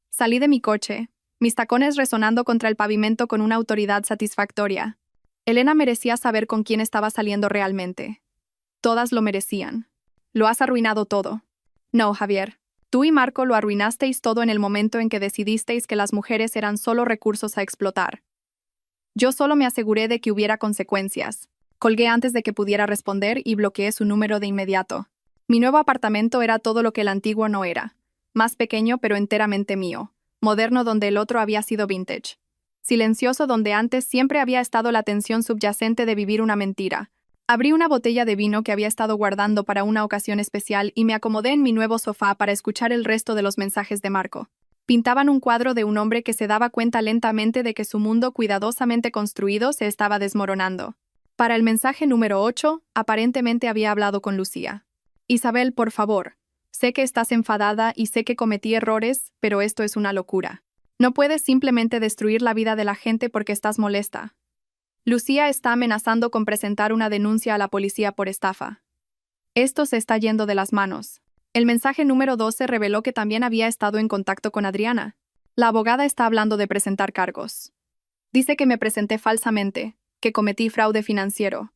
Salí de mi coche, mis tacones resonando contra el pavimento con una autoridad satisfactoria. Elena merecía saber con quién estaba saliendo realmente. Todas lo merecían. Lo has arruinado todo. No, Javier. Tú y Marco lo arruinasteis todo en el momento en que decidisteis que las mujeres eran solo recursos a explotar. Yo solo me aseguré de que hubiera consecuencias. Colgué antes de que pudiera responder y bloqueé su número de inmediato. Mi nuevo apartamento era todo lo que el antiguo no era. Más pequeño pero enteramente mío. Moderno donde el otro había sido vintage. Silencioso donde antes siempre había estado la tensión subyacente de vivir una mentira. Abrí una botella de vino que había estado guardando para una ocasión especial y me acomodé en mi nuevo sofá para escuchar el resto de los mensajes de Marco. Pintaban un cuadro de un hombre que se daba cuenta lentamente de que su mundo cuidadosamente construido se estaba desmoronando. Para el mensaje número 8, aparentemente había hablado con Lucía. Isabel, por favor. Sé que estás enfadada y sé que cometí errores, pero esto es una locura. No puedes simplemente destruir la vida de la gente porque estás molesta. Lucía está amenazando con presentar una denuncia a la policía por estafa. Esto se está yendo de las manos. El mensaje número 12 reveló que también había estado en contacto con Adriana. La abogada está hablando de presentar cargos. Dice que me presenté falsamente, que cometí fraude financiero.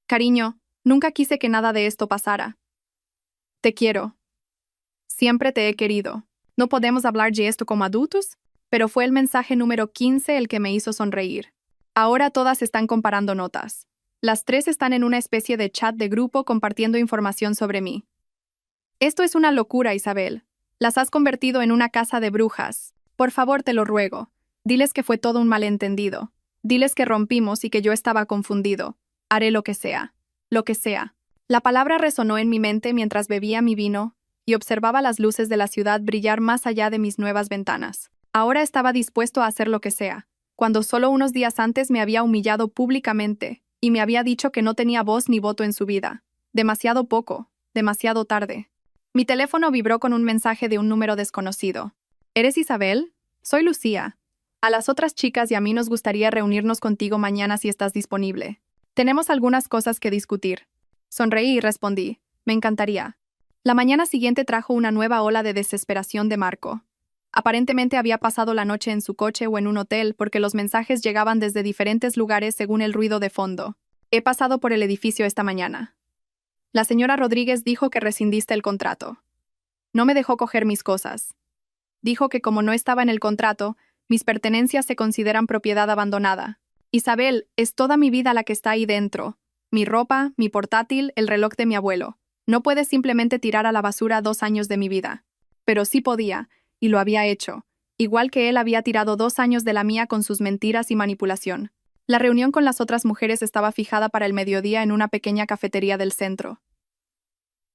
Cariño, nunca quise que nada de esto pasara. Te quiero. Siempre te he querido. ¿No podemos hablar de esto como adultos? Pero fue el mensaje número 15 el que me hizo sonreír. Ahora todas están comparando notas. Las 3 están en una especie de chat de grupo compartiendo información sobre mí. Esto es una locura, Isabel. Las has convertido en una casa de brujas. Por favor, te lo ruego. Diles que fue todo un malentendido. Diles que rompimos y que yo estaba confundido. Haré lo que sea. Lo que sea. La palabra resonó en mi mente mientras bebía mi vino y observaba las luces de la ciudad brillar más allá de mis nuevas ventanas. Ahora estaba dispuesto a hacer lo que sea, cuando solo unos días antes me había humillado públicamente y me había dicho que no tenía voz ni voto en su vida. Demasiado poco, demasiado tarde. Mi teléfono vibró con un mensaje de un número desconocido. ¿Eres Isabel? Soy Lucía. A las otras chicas y a mí nos gustaría reunirnos contigo mañana si estás disponible. Tenemos algunas cosas que discutir. Sonreí y respondí, me encantaría. La mañana siguiente trajo una nueva ola de desesperación de Marco. Aparentemente había pasado la noche en su coche o en un hotel porque los mensajes llegaban desde diferentes lugares según el ruido de fondo. He pasado por el edificio esta mañana. La señora Rodríguez dijo que rescindiste el contrato. No me dejó coger mis cosas. Dijo que como no estaba en el contrato, mis pertenencias se consideran propiedad abandonada. Isabel, es toda mi vida la que está ahí dentro. Mi ropa, mi portátil, el reloj de mi abuelo. No puedes simplemente tirar a la basura 2 años de mi vida. Pero sí podía, y lo había hecho, igual que él había tirado 2 años de la mía con sus mentiras y manipulación. La reunión con las otras mujeres estaba fijada para el mediodía en una pequeña cafetería del centro.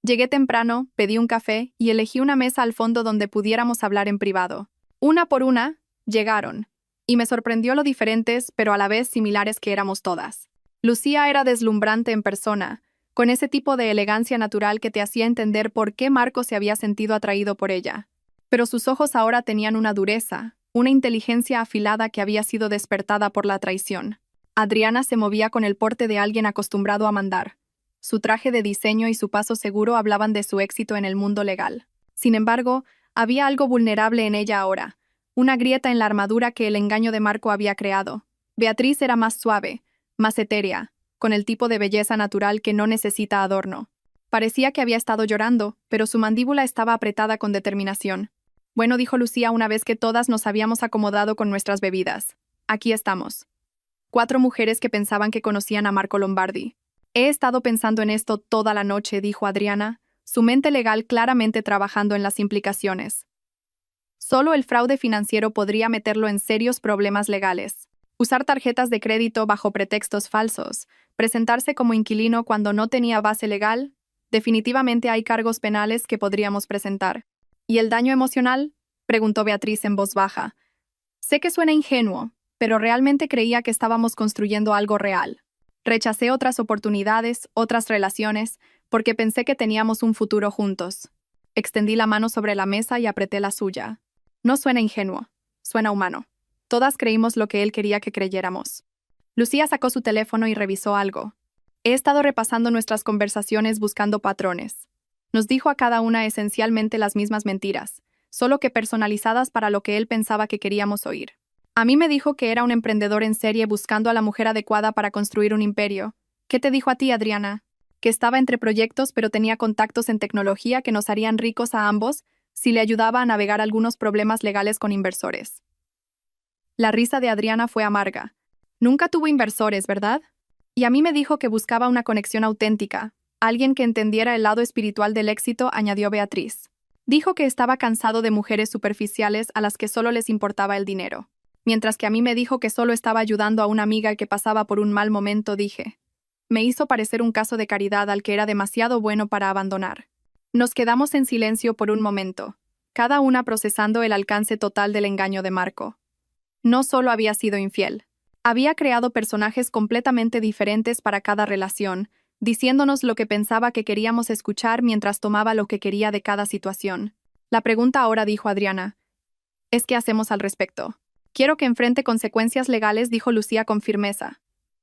Llegué temprano, pedí un café y elegí una mesa al fondo donde pudiéramos hablar en privado. Una por una, llegaron. Y me sorprendió lo diferentes, pero a la vez similares que éramos todas. Lucía era deslumbrante en persona, con ese tipo de elegancia natural que te hacía entender por qué Marco se había sentido atraído por ella. Pero sus ojos ahora tenían una dureza, una inteligencia afilada que había sido despertada por la traición. Adriana se movía con el porte de alguien acostumbrado a mandar. Su traje de diseño y su paso seguro hablaban de su éxito en el mundo legal. Sin embargo, había algo vulnerable en ella ahora, una grieta en la armadura que el engaño de Marco había creado. Beatriz era más suave, más etérea, con el tipo de belleza natural que no necesita adorno. Parecía que había estado llorando, pero su mandíbula estaba apretada con determinación. Bueno, dijo Lucía una vez que todas nos habíamos acomodado con nuestras bebidas. Aquí estamos. 4 mujeres que pensaban que conocían a Marco Lombardi. He estado pensando en esto toda la noche, dijo Adriana, su mente legal claramente trabajando en las implicaciones. Solo el fraude financiero podría meterlo en serios problemas legales. Usar tarjetas de crédito bajo pretextos falsos, presentarse como inquilino cuando no tenía base legal, definitivamente hay cargos penales que podríamos presentar. ¿Y el daño emocional?, preguntó Beatriz en voz baja. Sé que suena ingenuo, pero realmente creía que estábamos construyendo algo real. Rechacé otras oportunidades, otras relaciones, porque pensé que teníamos un futuro juntos. Extendí la mano sobre la mesa y apreté la suya. No suena ingenuo, suena humano. Todas creímos lo que él quería que creyéramos. Lucía sacó su teléfono y revisó algo. He estado repasando nuestras conversaciones buscando patrones. Nos dijo a cada una esencialmente las mismas mentiras, solo que personalizadas para lo que él pensaba que queríamos oír. A mí me dijo que era un emprendedor en serie buscando a la mujer adecuada para construir un imperio. ¿Qué te dijo a ti, Adriana? Que estaba entre proyectos pero tenía contactos en tecnología que nos harían ricos a ambos si le ayudaba a navegar algunos problemas legales con inversores. La risa de Adriana fue amarga. Nunca tuvo inversores, ¿verdad? Y a mí me dijo que buscaba una conexión auténtica, alguien que entendiera el lado espiritual del éxito, añadió Beatriz. Dijo que estaba cansado de mujeres superficiales a las que solo les importaba el dinero. Mientras que a mí me dijo que solo estaba ayudando a una amiga que pasaba por un mal momento, dije. Me hizo parecer un caso de caridad al que era demasiado bueno para abandonar. Nos quedamos en silencio por un momento, cada una procesando el alcance total del engaño de Marco. No solo había sido infiel, había creado personajes completamente diferentes para cada relación, diciéndonos lo que pensaba que queríamos escuchar mientras tomaba lo que quería de cada situación. La pregunta ahora, dijo Adriana, es ¿qué hacemos al respecto? Quiero que enfrente consecuencias legales, dijo Lucía con firmeza.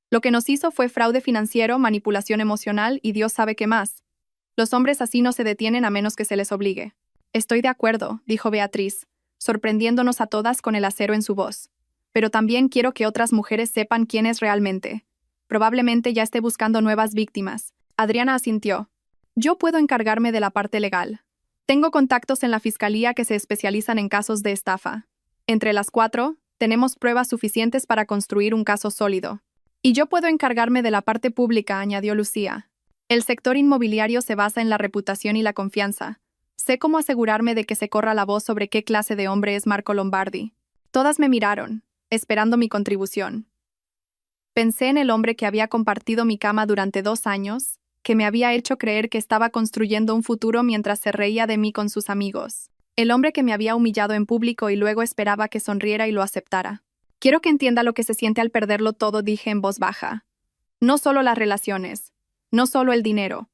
Lo que nos hizo fue fraude financiero, manipulación emocional y Dios sabe qué más. Los hombres así no se detienen a menos que se les obligue. Estoy de acuerdo, dijo Beatriz, sorprendiéndonos a todas con el acero en su voz. Pero también quiero que otras mujeres sepan quién es realmente. Probablemente ya esté buscando nuevas víctimas. Adriana asintió. Yo puedo encargarme de la parte legal. Tengo contactos en la fiscalía que se especializan en casos de estafa. Entre las 4, tenemos pruebas suficientes para construir un caso sólido. Y yo puedo encargarme de la parte pública, añadió Lucía. El sector inmobiliario se basa en la reputación y la confianza. Sé cómo asegurarme de que se corra la voz sobre qué clase de hombre es Marco Lombardi. Todas me miraron, esperando mi contribución. Pensé en el hombre que había compartido mi cama durante 2 años, que me había hecho creer que estaba construyendo un futuro mientras se reía de mí con sus amigos. El hombre que me había humillado en público y luego esperaba que sonriera y lo aceptara. Quiero que entienda lo que se siente al perderlo todo, dije en voz baja. No solo las relaciones, no solo el dinero.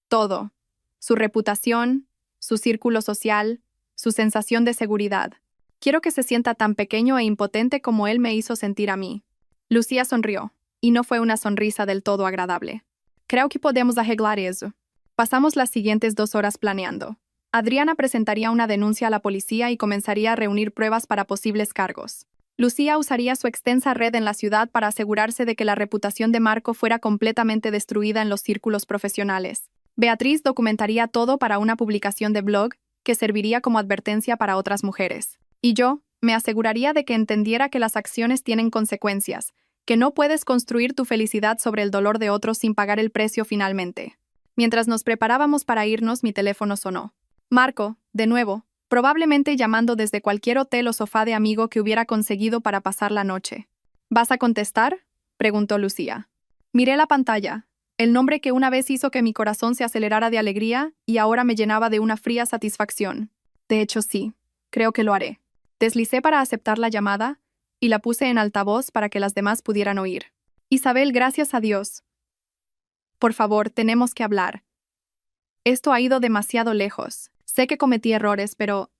Todo. Su reputación, su círculo social, su sensación de seguridad. Quiero que se sienta tan pequeño e impotente como él me hizo sentir a mí. Lucía sonrió, y no fue una sonrisa del todo agradable. Creo que podemos arreglar eso. Pasamos las siguientes 2 horas planeando. Adriana presentaría una denuncia a la policía y comenzaría a reunir pruebas para posibles cargos. Lucía usaría su extensa red en la ciudad para asegurarse de que la reputación de Marco fuera completamente destruida en los círculos profesionales. Beatriz documentaría todo para una publicación de blog que serviría como advertencia para otras mujeres. Y yo me aseguraría de que entendiera que las acciones tienen consecuencias, que no puedes construir tu felicidad sobre el dolor de otros sin pagar el precio finalmente. Mientras nos preparábamos para irnos, mi teléfono sonó. Marco, de nuevo, probablemente llamando desde cualquier hotel o sofá de amigo que hubiera conseguido para pasar la noche. ¿Vas a contestar?, preguntó Lucía. Miré la pantalla. El nombre que una vez hizo que mi corazón se acelerara de alegría y ahora me llenaba de una fría satisfacción. De hecho, sí, creo que lo haré. Deslicé para aceptar la llamada y la puse en altavoz para que las demás pudieran oír. Isabel, gracias a Dios. Por favor, tenemos que hablar. Esto ha ido demasiado lejos. Sé que cometí errores, pero...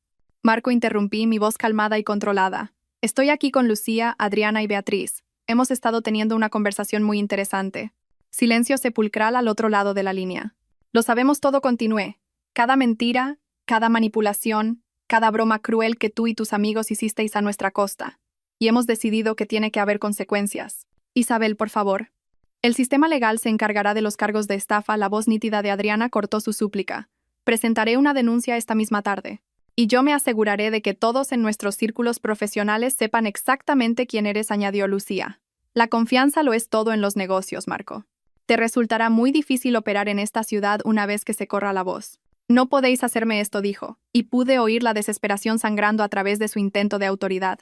Marco, interrumpí, mi voz calmada y controlada. Estoy aquí con Lucía, Adriana y Beatriz. Hemos estado teniendo una conversación muy interesante. Silencio sepulcral al otro lado de la línea. Lo sabemos todo, continué. Cada mentira, cada manipulación, cada broma cruel que tú y tus amigos hicisteis a nuestra costa. Y hemos decidido que tiene que haber consecuencias. Isabel, por favor. El sistema legal se encargará de los cargos de estafa. La voz nítida de Adriana cortó su súplica. Presentaré una denuncia esta misma tarde. Y yo me aseguraré de que todos en nuestros círculos profesionales sepan exactamente quién eres, añadió Lucía. La confianza lo es todo en los negocios, Marco. Te resultará muy difícil operar en esta ciudad una vez que se corra la voz. No podéis hacerme esto, dijo, y pude oír la desesperación sangrando a través de su intento de autoridad.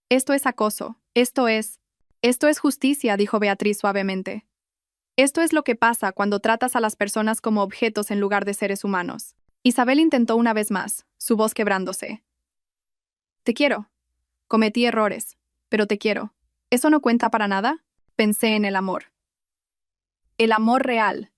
Esto es acoso. Esto es justicia, dijo Beatriz suavemente. Esto es lo que pasa cuando tratas a las personas como objetos en lugar de seres humanos. Isabel intentó una vez más, su voz quebrándose. Te quiero. Cometí errores, pero te quiero. ¿Eso no cuenta para nada? Pensé en el amor. El amor real.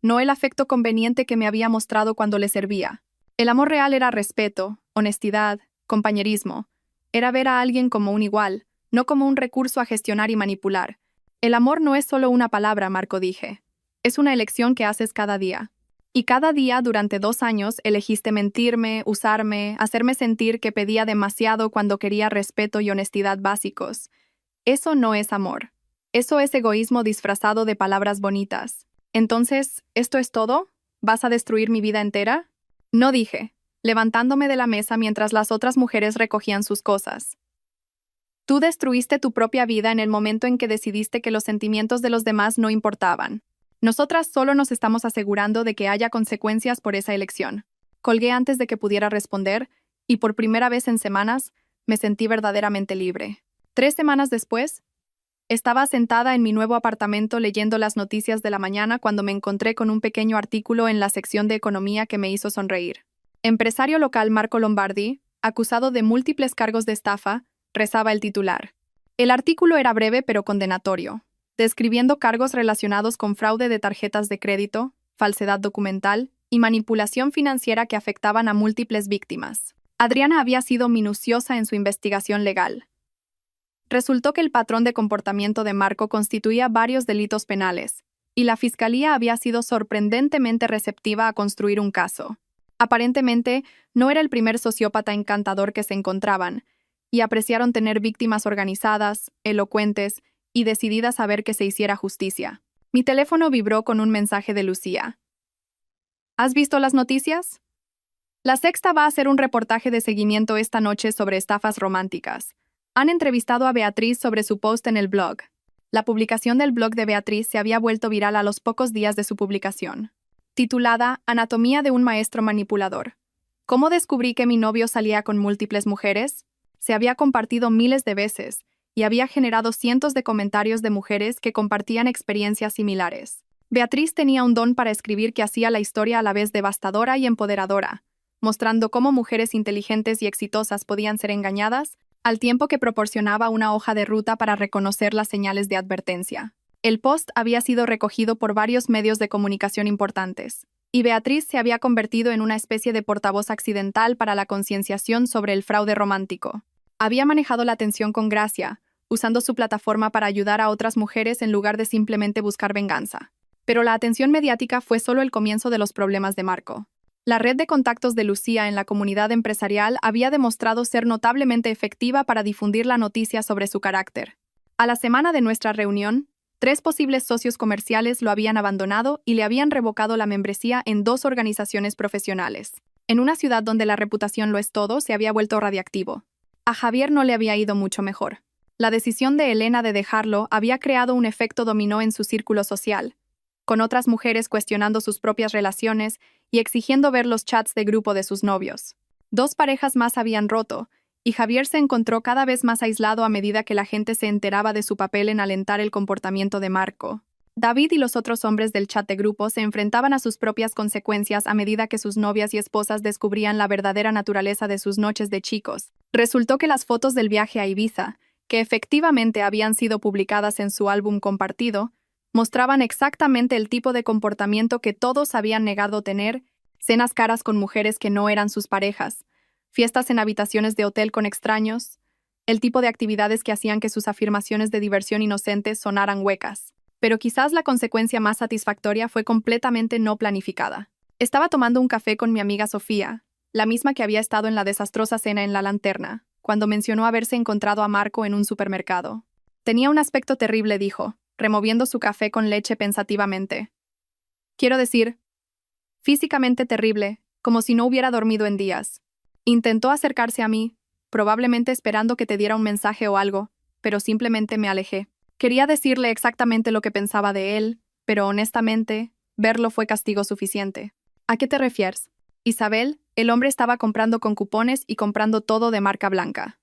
No el afecto conveniente que me había mostrado cuando le servía. El amor real era respeto, honestidad, compañerismo. Era ver a alguien como un igual, no como un recurso a gestionar y manipular. El amor no es solo una palabra, Marco, dije. Es una elección que haces cada día. Y cada día, durante 2 años, elegiste mentirme, usarme, hacerme sentir que pedía demasiado cuando quería respeto y honestidad básicos. Eso no es amor. Eso es egoísmo disfrazado de palabras bonitas. Entonces, ¿esto es todo? ¿Vas a destruir mi vida entera? No, dije, levantándome de la mesa mientras las otras mujeres recogían sus cosas. Tú destruiste tu propia vida en el momento en que decidiste que los sentimientos de los demás no importaban. Nosotras solo nos estamos asegurando de que haya consecuencias por esa elección. Colgué antes de que pudiera responder, y por primera vez en semanas, me sentí verdaderamente libre. 3 semanas después, estaba sentada en mi nuevo apartamento leyendo las noticias de la mañana cuando me encontré con un pequeño artículo en la sección de economía que me hizo sonreír. Empresario local Marco Lombardi, acusado de múltiples cargos de estafa, rezaba el titular. El artículo era breve pero condenatorio, describiendo cargos relacionados con fraude de tarjetas de crédito, falsedad documental y manipulación financiera que afectaban a múltiples víctimas. Adriana había sido minuciosa en su investigación legal. Resultó que el patrón de comportamiento de Marco constituía varios delitos penales, y la fiscalía había sido sorprendentemente receptiva a construir un caso. Aparentemente, no era el primer sociópata encantador que se encontraban, y apreciaron tener víctimas organizadas, elocuentes y decididas a ver que se hiciera justicia. Mi teléfono vibró con un mensaje de Lucía. ¿Has visto las noticias? La Sexta va a hacer un reportaje de seguimiento esta noche sobre estafas románticas. Han entrevistado a Beatriz sobre su post en el blog. La publicación del blog de Beatriz se había vuelto viral a los pocos días de su publicación. Titulada Anatomía de un maestro manipulador. ¿Cómo descubrí que mi novio salía con múltiples mujeres? Se había compartido miles de veces y había generado cientos de comentarios de mujeres que compartían experiencias similares. Beatriz tenía un don para escribir que hacía la historia a la vez devastadora y empoderadora, mostrando cómo mujeres inteligentes y exitosas podían ser engañadas, al tiempo que proporcionaba una hoja de ruta para reconocer las señales de advertencia. El post había sido recogido por varios medios de comunicación importantes, y Beatriz se había convertido en una especie de portavoz accidental para la concienciación sobre el fraude romántico. Había manejado la atención con gracia, usando su plataforma para ayudar a otras mujeres en lugar de simplemente buscar venganza. Pero la atención mediática fue solo el comienzo de los problemas de Marco. La red de contactos de Lucía en la comunidad empresarial había demostrado ser notablemente efectiva para difundir la noticia sobre su carácter. A la semana de nuestra reunión, 3 posibles socios comerciales lo habían abandonado y le habían revocado la membresía en 2 organizaciones profesionales. En una ciudad donde la reputación lo es todo, se había vuelto radiactivo. A Javier no le había ido mucho mejor. La decisión de Elena de dejarlo había creado un efecto dominó en su círculo social, con otras mujeres cuestionando sus propias relaciones y exigiendo ver los chats de grupo de sus novios. 2 parejas más habían roto, y Javier se encontró cada vez más aislado a medida que la gente se enteraba de su papel en alentar el comportamiento de Marco. David y los otros hombres del chat de grupo se enfrentaban a sus propias consecuencias a medida que sus novias y esposas descubrían la verdadera naturaleza de sus noches de chicos. Resultó que las fotos del viaje a Ibiza, que efectivamente habían sido publicadas en su álbum compartido, mostraban exactamente el tipo de comportamiento que todos habían negado tener: cenas caras con mujeres que no eran sus parejas, fiestas en habitaciones de hotel con extraños, el tipo de actividades que hacían que sus afirmaciones de diversión inocentes sonaran huecas. Pero quizás la consecuencia más satisfactoria fue completamente no planificada. Estaba tomando un café con mi amiga Sofía, la misma que había estado en la desastrosa cena en La Lanterna, cuando mencionó haberse encontrado a Marco en un supermercado. Tenía un aspecto terrible, dijo, removiendo su café con leche pensativamente. Quiero decir, físicamente terrible, como si no hubiera dormido en días. Intentó acercarse a mí, probablemente esperando que te diera un mensaje o algo, pero simplemente me alejé. Quería decirle exactamente lo que pensaba de él, pero honestamente, verlo fue castigo suficiente. ¿A qué te refieres? Isabel, el hombre estaba comprando con cupones y comprando todo de marca blanca.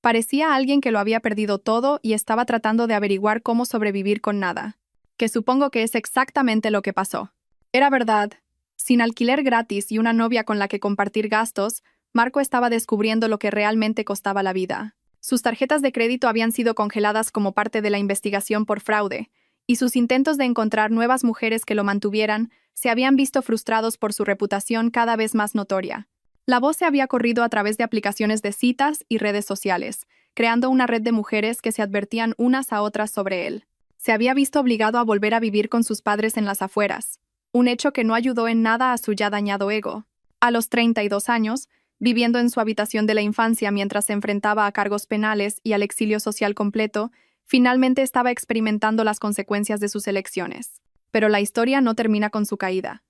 Parecía alguien que lo había perdido todo y estaba tratando de averiguar cómo sobrevivir con nada. Que supongo que es exactamente lo que pasó. Era verdad. Sin alquiler gratis y una novia con la que compartir gastos, Marco estaba descubriendo lo que realmente costaba la vida. Sus tarjetas de crédito habían sido congeladas como parte de la investigación por fraude, y sus intentos de encontrar nuevas mujeres que lo mantuvieran se habían visto frustrados por su reputación cada vez más notoria. La voz se había corrido a través de aplicaciones de citas y redes sociales, creando una red de mujeres que se advertían unas a otras sobre él. Se había visto obligado a volver a vivir con sus padres en las afueras, un hecho que no ayudó en nada a su ya dañado ego. A los 32 años, viviendo en su habitación de la infancia mientras se enfrentaba a cargos penales y al exilio social completo, finalmente estaba experimentando las consecuencias de sus elecciones. Pero la historia no termina con su caída.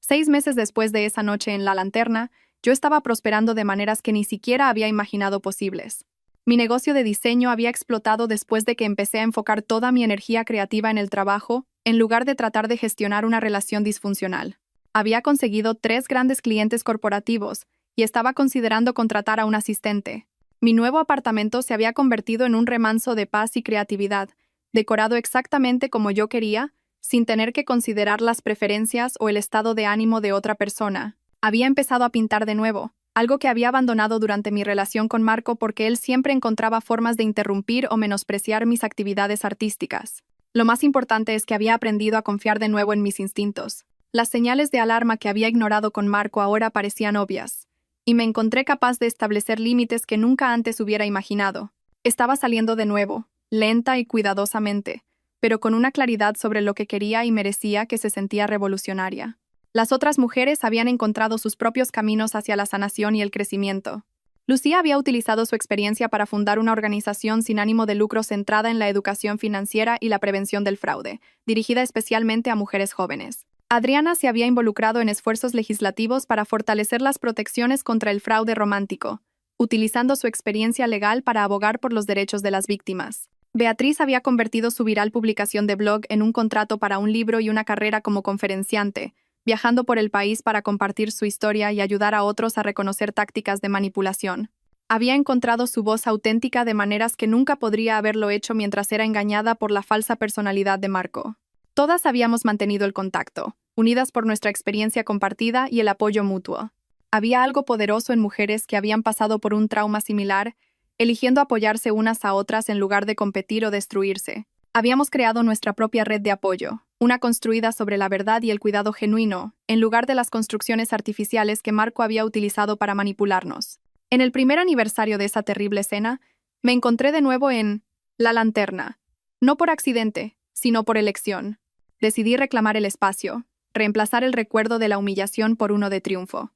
6 meses después de esa noche en La Lanterna, yo estaba prosperando de maneras que ni siquiera había imaginado posibles. Mi negocio de diseño había explotado después de que empecé a enfocar toda mi energía creativa en el trabajo, en lugar de tratar de gestionar una relación disfuncional. Había conseguido 3 grandes clientes corporativos, y estaba considerando contratar a un asistente. Mi nuevo apartamento se había convertido en un remanso de paz y creatividad, decorado exactamente como yo quería, sin tener que considerar las preferencias o el estado de ánimo de otra persona. Había empezado a pintar de nuevo, algo que había abandonado durante mi relación con Marco porque él siempre encontraba formas de interrumpir o menospreciar mis actividades artísticas. Lo más importante es que había aprendido a confiar de nuevo en mis instintos. Las señales de alarma que había ignorado con Marco ahora parecían obvias, y me encontré capaz de establecer límites que nunca antes hubiera imaginado. Estaba saliendo de nuevo, lenta y cuidadosamente, pero con una claridad sobre lo que quería y merecía que se sentía revolucionaria. Las otras mujeres habían encontrado sus propios caminos hacia la sanación y el crecimiento. Lucía había utilizado su experiencia para fundar una organización sin ánimo de lucro centrada en la educación financiera y la prevención del fraude, dirigida especialmente a mujeres jóvenes. Adriana se había involucrado en esfuerzos legislativos para fortalecer las protecciones contra el fraude romántico, utilizando su experiencia legal para abogar por los derechos de las víctimas. Beatriz había convertido su viral publicación de blog en un contrato para un libro y una carrera como conferenciante, viajando por el país para compartir su historia y ayudar a otros a reconocer tácticas de manipulación. Había encontrado su voz auténtica de maneras que nunca podría haberlo hecho mientras era engañada por la falsa personalidad de Marco. Todas habíamos mantenido el contacto, unidas por nuestra experiencia compartida y el apoyo mutuo. Había algo poderoso en mujeres que habían pasado por un trauma similar, eligiendo apoyarse unas a otras en lugar de competir o destruirse. Habíamos creado nuestra propia red de apoyo, una construida sobre la verdad y el cuidado genuino, en lugar de las construcciones artificiales que Marco había utilizado para manipularnos. En el primer aniversario de esa terrible escena, me encontré de nuevo en La Lanterna, no por accidente, sino por elección. Decidí reclamar el espacio, reemplazar el recuerdo de la humillación por uno de triunfo.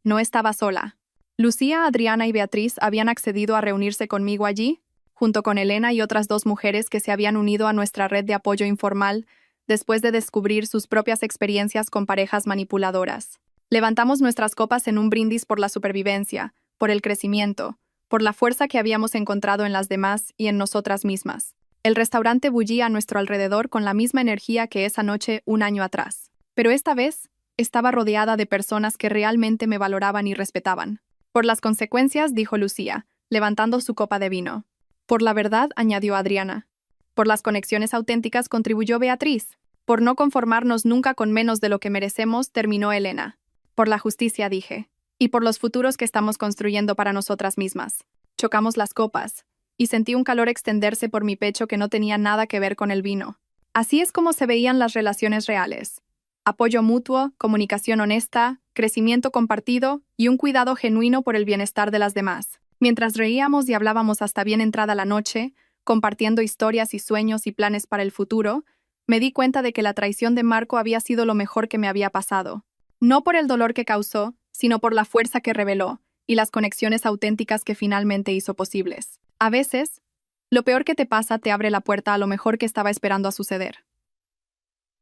No estaba sola. Lucía, Adriana y Beatriz habían accedido a reunirse conmigo allí, junto con Elena y otras 2 mujeres que se habían unido a nuestra red de apoyo informal después de descubrir sus propias experiencias con parejas manipuladoras. Levantamos nuestras copas en un brindis por la supervivencia, por el crecimiento, por la fuerza que habíamos encontrado en las demás y en nosotras mismas. El restaurante bullía a nuestro alrededor con la misma energía que esa noche un año atrás. Pero esta vez, estaba rodeada de personas que realmente me valoraban y respetaban. Por las consecuencias, dijo Lucía, levantando su copa de vino. Por la verdad, añadió Adriana. Por las conexiones auténticas contribuyó Beatriz. Por no conformarnos nunca con menos de lo que merecemos, terminó Elena. Por la justicia, dije. Y por los futuros que estamos construyendo para nosotras mismas. Chocamos las copas, y sentí un calor extenderse por mi pecho que no tenía nada que ver con el vino. Así es como se veían las relaciones reales. Apoyo mutuo, comunicación honesta, crecimiento compartido y un cuidado genuino por el bienestar de las demás. Mientras reíamos y hablábamos hasta bien entrada la noche, compartiendo historias y sueños y planes para el futuro, me di cuenta de que la traición de Marco había sido lo mejor que me había pasado. No por el dolor que causó, sino por la fuerza que reveló y las conexiones auténticas que finalmente hizo posibles. A veces, lo peor que te pasa te abre la puerta a lo mejor que estaba esperando a suceder.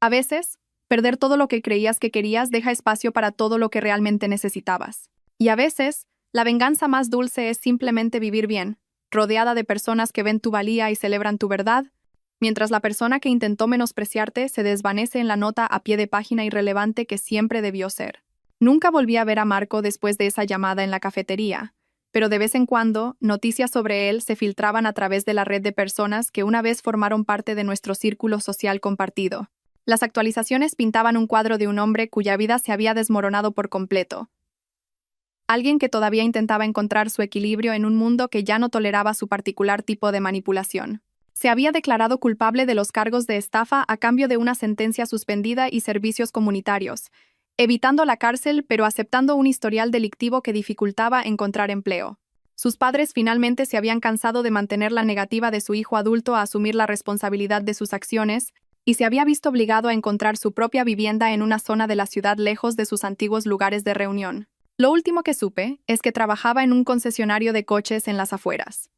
A veces, perder todo lo que creías que querías deja espacio para todo lo que realmente necesitabas. Y a veces, la venganza más dulce es simplemente vivir bien, rodeada de personas que ven tu valía y celebran tu verdad, mientras la persona que intentó menospreciarte se desvanece en la nota a pie de página irrelevante que siempre debió ser. Nunca volví a ver a Marco después de esa llamada en la cafetería, pero de vez en cuando, noticias sobre él se filtraban a través de la red de personas que una vez formaron parte de nuestro círculo social compartido. Las actualizaciones pintaban un cuadro de un hombre cuya vida se había desmoronado por completo. Alguien que todavía intentaba encontrar su equilibrio en un mundo que ya no toleraba su particular tipo de manipulación. Se había declarado culpable de los cargos de estafa a cambio de una sentencia suspendida y servicios comunitarios, evitando la cárcel pero aceptando un historial delictivo que dificultaba encontrar empleo. Sus padres finalmente se habían cansado de mantener la negativa de su hijo adulto a asumir la responsabilidad de sus acciones, y se había visto obligado a encontrar su propia vivienda en una zona de la ciudad lejos de sus antiguos lugares de reunión. Lo último que supe es que trabajaba en un concesionario de coches en las afueras.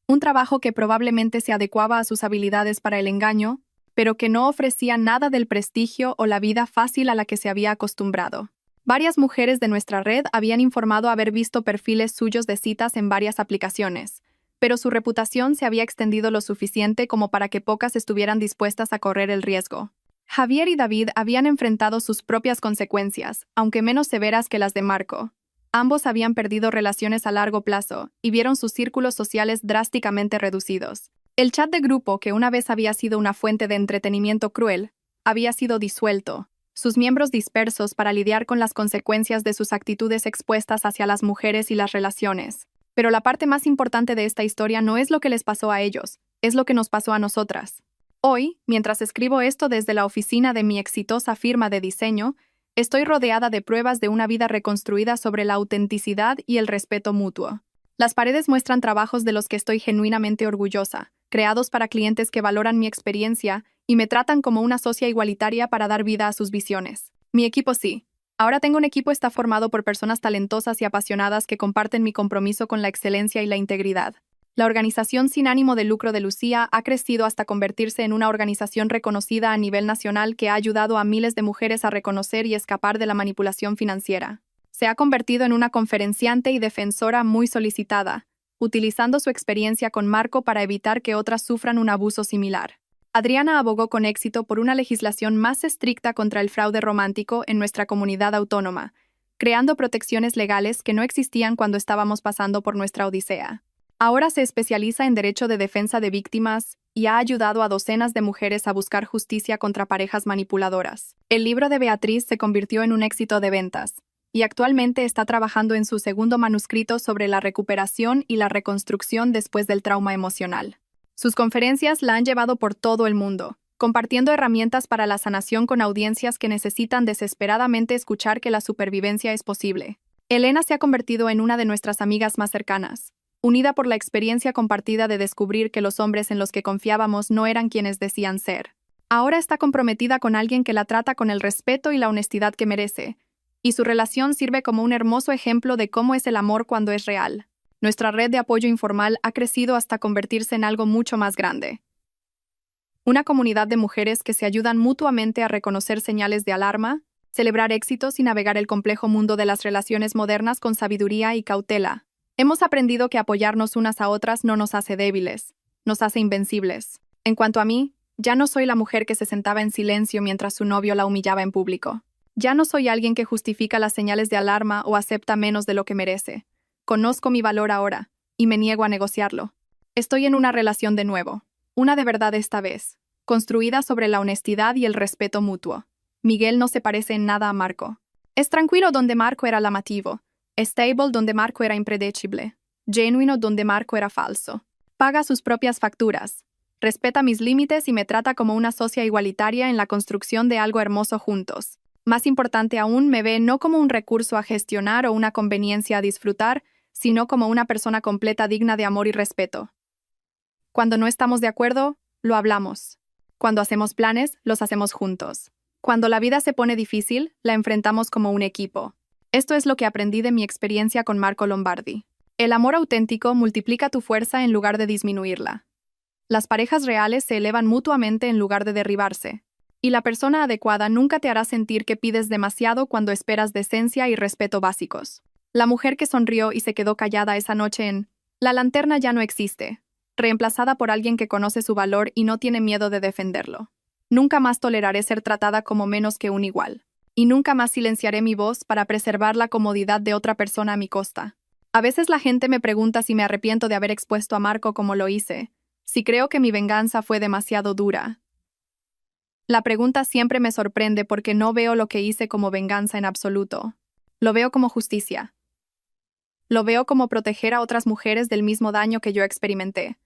Un trabajo que probablemente se adecuaba a sus habilidades para el engaño, pero que no ofrecía nada del prestigio o la vida fácil a la que se había acostumbrado. Varias mujeres de nuestra red habían informado haber visto perfiles suyos de citas en varias aplicaciones, pero su reputación se había extendido lo suficiente como para que pocas estuvieran dispuestas a correr el riesgo. Javier y David habían enfrentado sus propias consecuencias, aunque menos severas que las de Marco. Ambos habían perdido relaciones a largo plazo y vieron sus círculos sociales drásticamente reducidos. El chat de grupo, que una vez había sido una fuente de entretenimiento cruel, había sido disuelto, sus miembros dispersos para lidiar con las consecuencias de sus actitudes expuestas hacia las mujeres y las relaciones. Pero la parte más importante de esta historia no es lo que les pasó a ellos, es lo que nos pasó a nosotras. Hoy, mientras escribo esto desde la oficina de mi exitosa firma de diseño, estoy rodeada de pruebas de una vida reconstruida sobre la autenticidad y el respeto mutuo. Las paredes muestran trabajos de los que estoy genuinamente orgullosa, creados para clientes que valoran mi experiencia y me tratan como una socia igualitaria para dar vida a sus visiones. Mi equipo sí. Ahora tengo un equipo está formado por personas talentosas y apasionadas que comparten mi compromiso con la excelencia y la integridad. La organización sin ánimo de lucro de Lucía ha crecido hasta convertirse en una organización reconocida a nivel nacional que ha ayudado a miles de mujeres a reconocer y escapar de la manipulación financiera. Se ha convertido en una conferenciante y defensora muy solicitada, utilizando su experiencia con Marco para evitar que otras sufran un abuso similar. Adriana abogó con éxito por una legislación más estricta contra el fraude romántico en nuestra comunidad autónoma, creando protecciones legales que no existían cuando estábamos pasando por nuestra odisea. Ahora se especializa en derecho de defensa de víctimas y ha ayudado a docenas de mujeres a buscar justicia contra parejas manipuladoras. El libro de Beatriz se convirtió en un éxito de ventas, y actualmente está trabajando en su segundo manuscrito sobre la recuperación y la reconstrucción después del trauma emocional. Sus conferencias la han llevado por todo el mundo, compartiendo herramientas para la sanación con audiencias que necesitan desesperadamente escuchar que la supervivencia es posible. Elena se ha convertido en una de nuestras amigas más cercanas, unida por la experiencia compartida de descubrir que los hombres en los que confiábamos no eran quienes decían ser. Ahora está comprometida con alguien que la trata con el respeto y la honestidad que merece, y su relación sirve como un hermoso ejemplo de cómo es el amor cuando es real. Nuestra red de apoyo informal ha crecido hasta convertirse en algo mucho más grande. Una comunidad de mujeres que se ayudan mutuamente a reconocer señales de alarma, celebrar éxitos y navegar el complejo mundo de las relaciones modernas con sabiduría y cautela. Hemos aprendido que apoyarnos unas a otras no nos hace débiles, nos hace invencibles. En cuanto a mí, ya no soy la mujer que se sentaba en silencio mientras su novio la humillaba en público. Ya no soy alguien que justifica las señales de alarma o acepta menos de lo que merece. Conozco mi valor ahora, y me niego a negociarlo. Estoy en una relación de nuevo. Una de verdad esta vez, construida sobre la honestidad y el respeto mutuo. Miguel no se parece en nada a Marco. Es tranquilo donde Marco era llamativo, stable donde Marco era impredecible, genuino donde Marco era falso. Paga sus propias facturas, respeta mis límites y me trata como una socia igualitaria en la construcción de algo hermoso juntos. Más importante aún, me ve no como un recurso a gestionar o una conveniencia a disfrutar, sino como una persona completa digna de amor y respeto. Cuando no estamos de acuerdo, lo hablamos. Cuando hacemos planes, los hacemos juntos. Cuando la vida se pone difícil, la enfrentamos como un equipo. Esto es lo que aprendí de mi experiencia con Marco Lombardi. El amor auténtico multiplica tu fuerza en lugar de disminuirla. Las parejas reales se elevan mutuamente en lugar de derribarse. Y la persona adecuada nunca te hará sentir que pides demasiado cuando esperas decencia y respeto básicos. La mujer que sonrió y se quedó callada esa noche en La Lanterna ya no existe, reemplazada por alguien que conoce su valor y no tiene miedo de defenderlo. Nunca más toleraré ser tratada como menos que un igual. Y nunca más silenciaré mi voz para preservar la comodidad de otra persona a mi costa. A veces la gente me pregunta si me arrepiento de haber expuesto a Marco como lo hice, si creo que mi venganza fue demasiado dura. La pregunta siempre me sorprende porque no veo lo que hice como venganza en absoluto. Lo veo como justicia. Lo veo como proteger a otras mujeres del mismo daño que yo experimenté.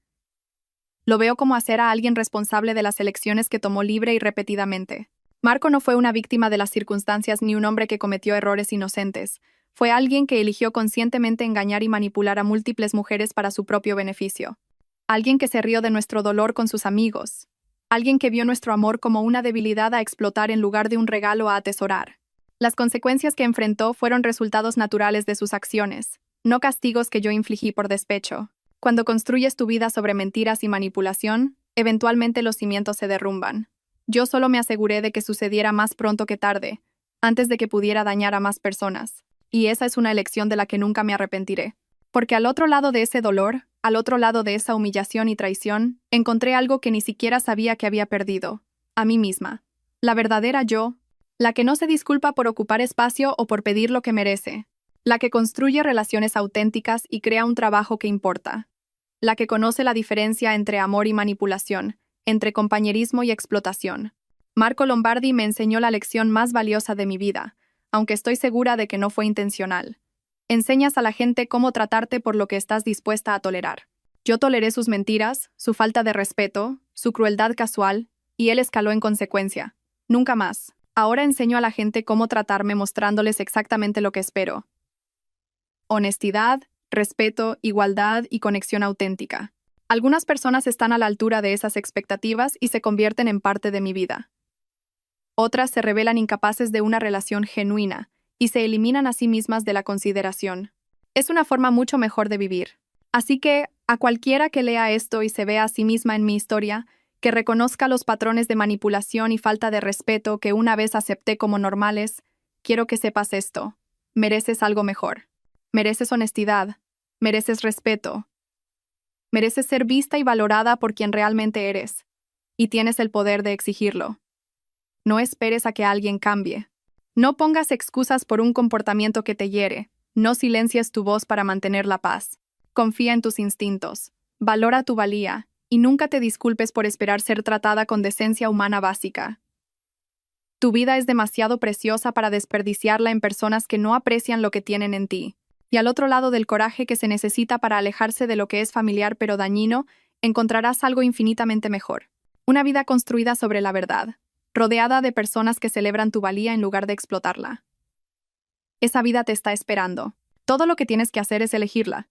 Lo veo como hacer a alguien responsable de las elecciones que tomó libre y repetidamente. Marco no fue una víctima de las circunstancias ni un hombre que cometió errores inocentes. Fue alguien que eligió conscientemente engañar y manipular a múltiples mujeres para su propio beneficio. Alguien que se rió de nuestro dolor con sus amigos. Alguien que vio nuestro amor como una debilidad a explotar en lugar de un regalo a atesorar. Las consecuencias que enfrentó fueron resultados naturales de sus acciones, no castigos que yo infligí por despecho. Cuando construyes tu vida sobre mentiras y manipulación, eventualmente los cimientos se derrumban. Yo solo me aseguré de que sucediera más pronto que tarde, antes de que pudiera dañar a más personas. Y esa es una elección de la que nunca me arrepentiré. Porque al otro lado de ese dolor, al otro lado de esa humillación y traición, encontré algo que ni siquiera sabía que había perdido. A mí misma. La verdadera yo. La que no se disculpa por ocupar espacio o por pedir lo que merece. La que construye relaciones auténticas y crea un trabajo que importa. La que conoce la diferencia entre amor y manipulación, entre compañerismo y explotación. Marco Lombardi me enseñó la lección más valiosa de mi vida, aunque estoy segura de que no fue intencional. Enseñas a la gente cómo tratarte por lo que estás dispuesta a tolerar. Yo toleré sus mentiras, su falta de respeto, su crueldad casual, y él escaló en consecuencia. Nunca más. Ahora enseño a la gente cómo tratarme mostrándoles exactamente lo que espero. Honestidad, respeto, igualdad y conexión auténtica. Algunas personas están a la altura de esas expectativas y se convierten en parte de mi vida. Otras se revelan incapaces de una relación genuina y se eliminan a sí mismas de la consideración. Es una forma mucho mejor de vivir. Así que, a cualquiera que lea esto y se vea a sí misma en mi historia, que reconozca los patrones de manipulación y falta de respeto que una vez acepté como normales, quiero que sepas esto. Mereces algo mejor. Mereces honestidad. Mereces respeto. Mereces ser vista y valorada por quien realmente eres. Y tienes el poder de exigirlo. No esperes a que alguien cambie. No pongas excusas por un comportamiento que te hiere. No silencies tu voz para mantener la paz. Confía en tus instintos. Valora tu valía. Y nunca te disculpes por esperar ser tratada con decencia humana básica. Tu vida es demasiado preciosa para desperdiciarla en personas que no aprecian lo que tienen en ti. Y al otro lado del coraje que se necesita para alejarse de lo que es familiar pero dañino, encontrarás algo infinitamente mejor. Una vida construida sobre la verdad, rodeada de personas que celebran tu valía en lugar de explotarla. Esa vida te está esperando. Todo lo que tienes que hacer es elegirla.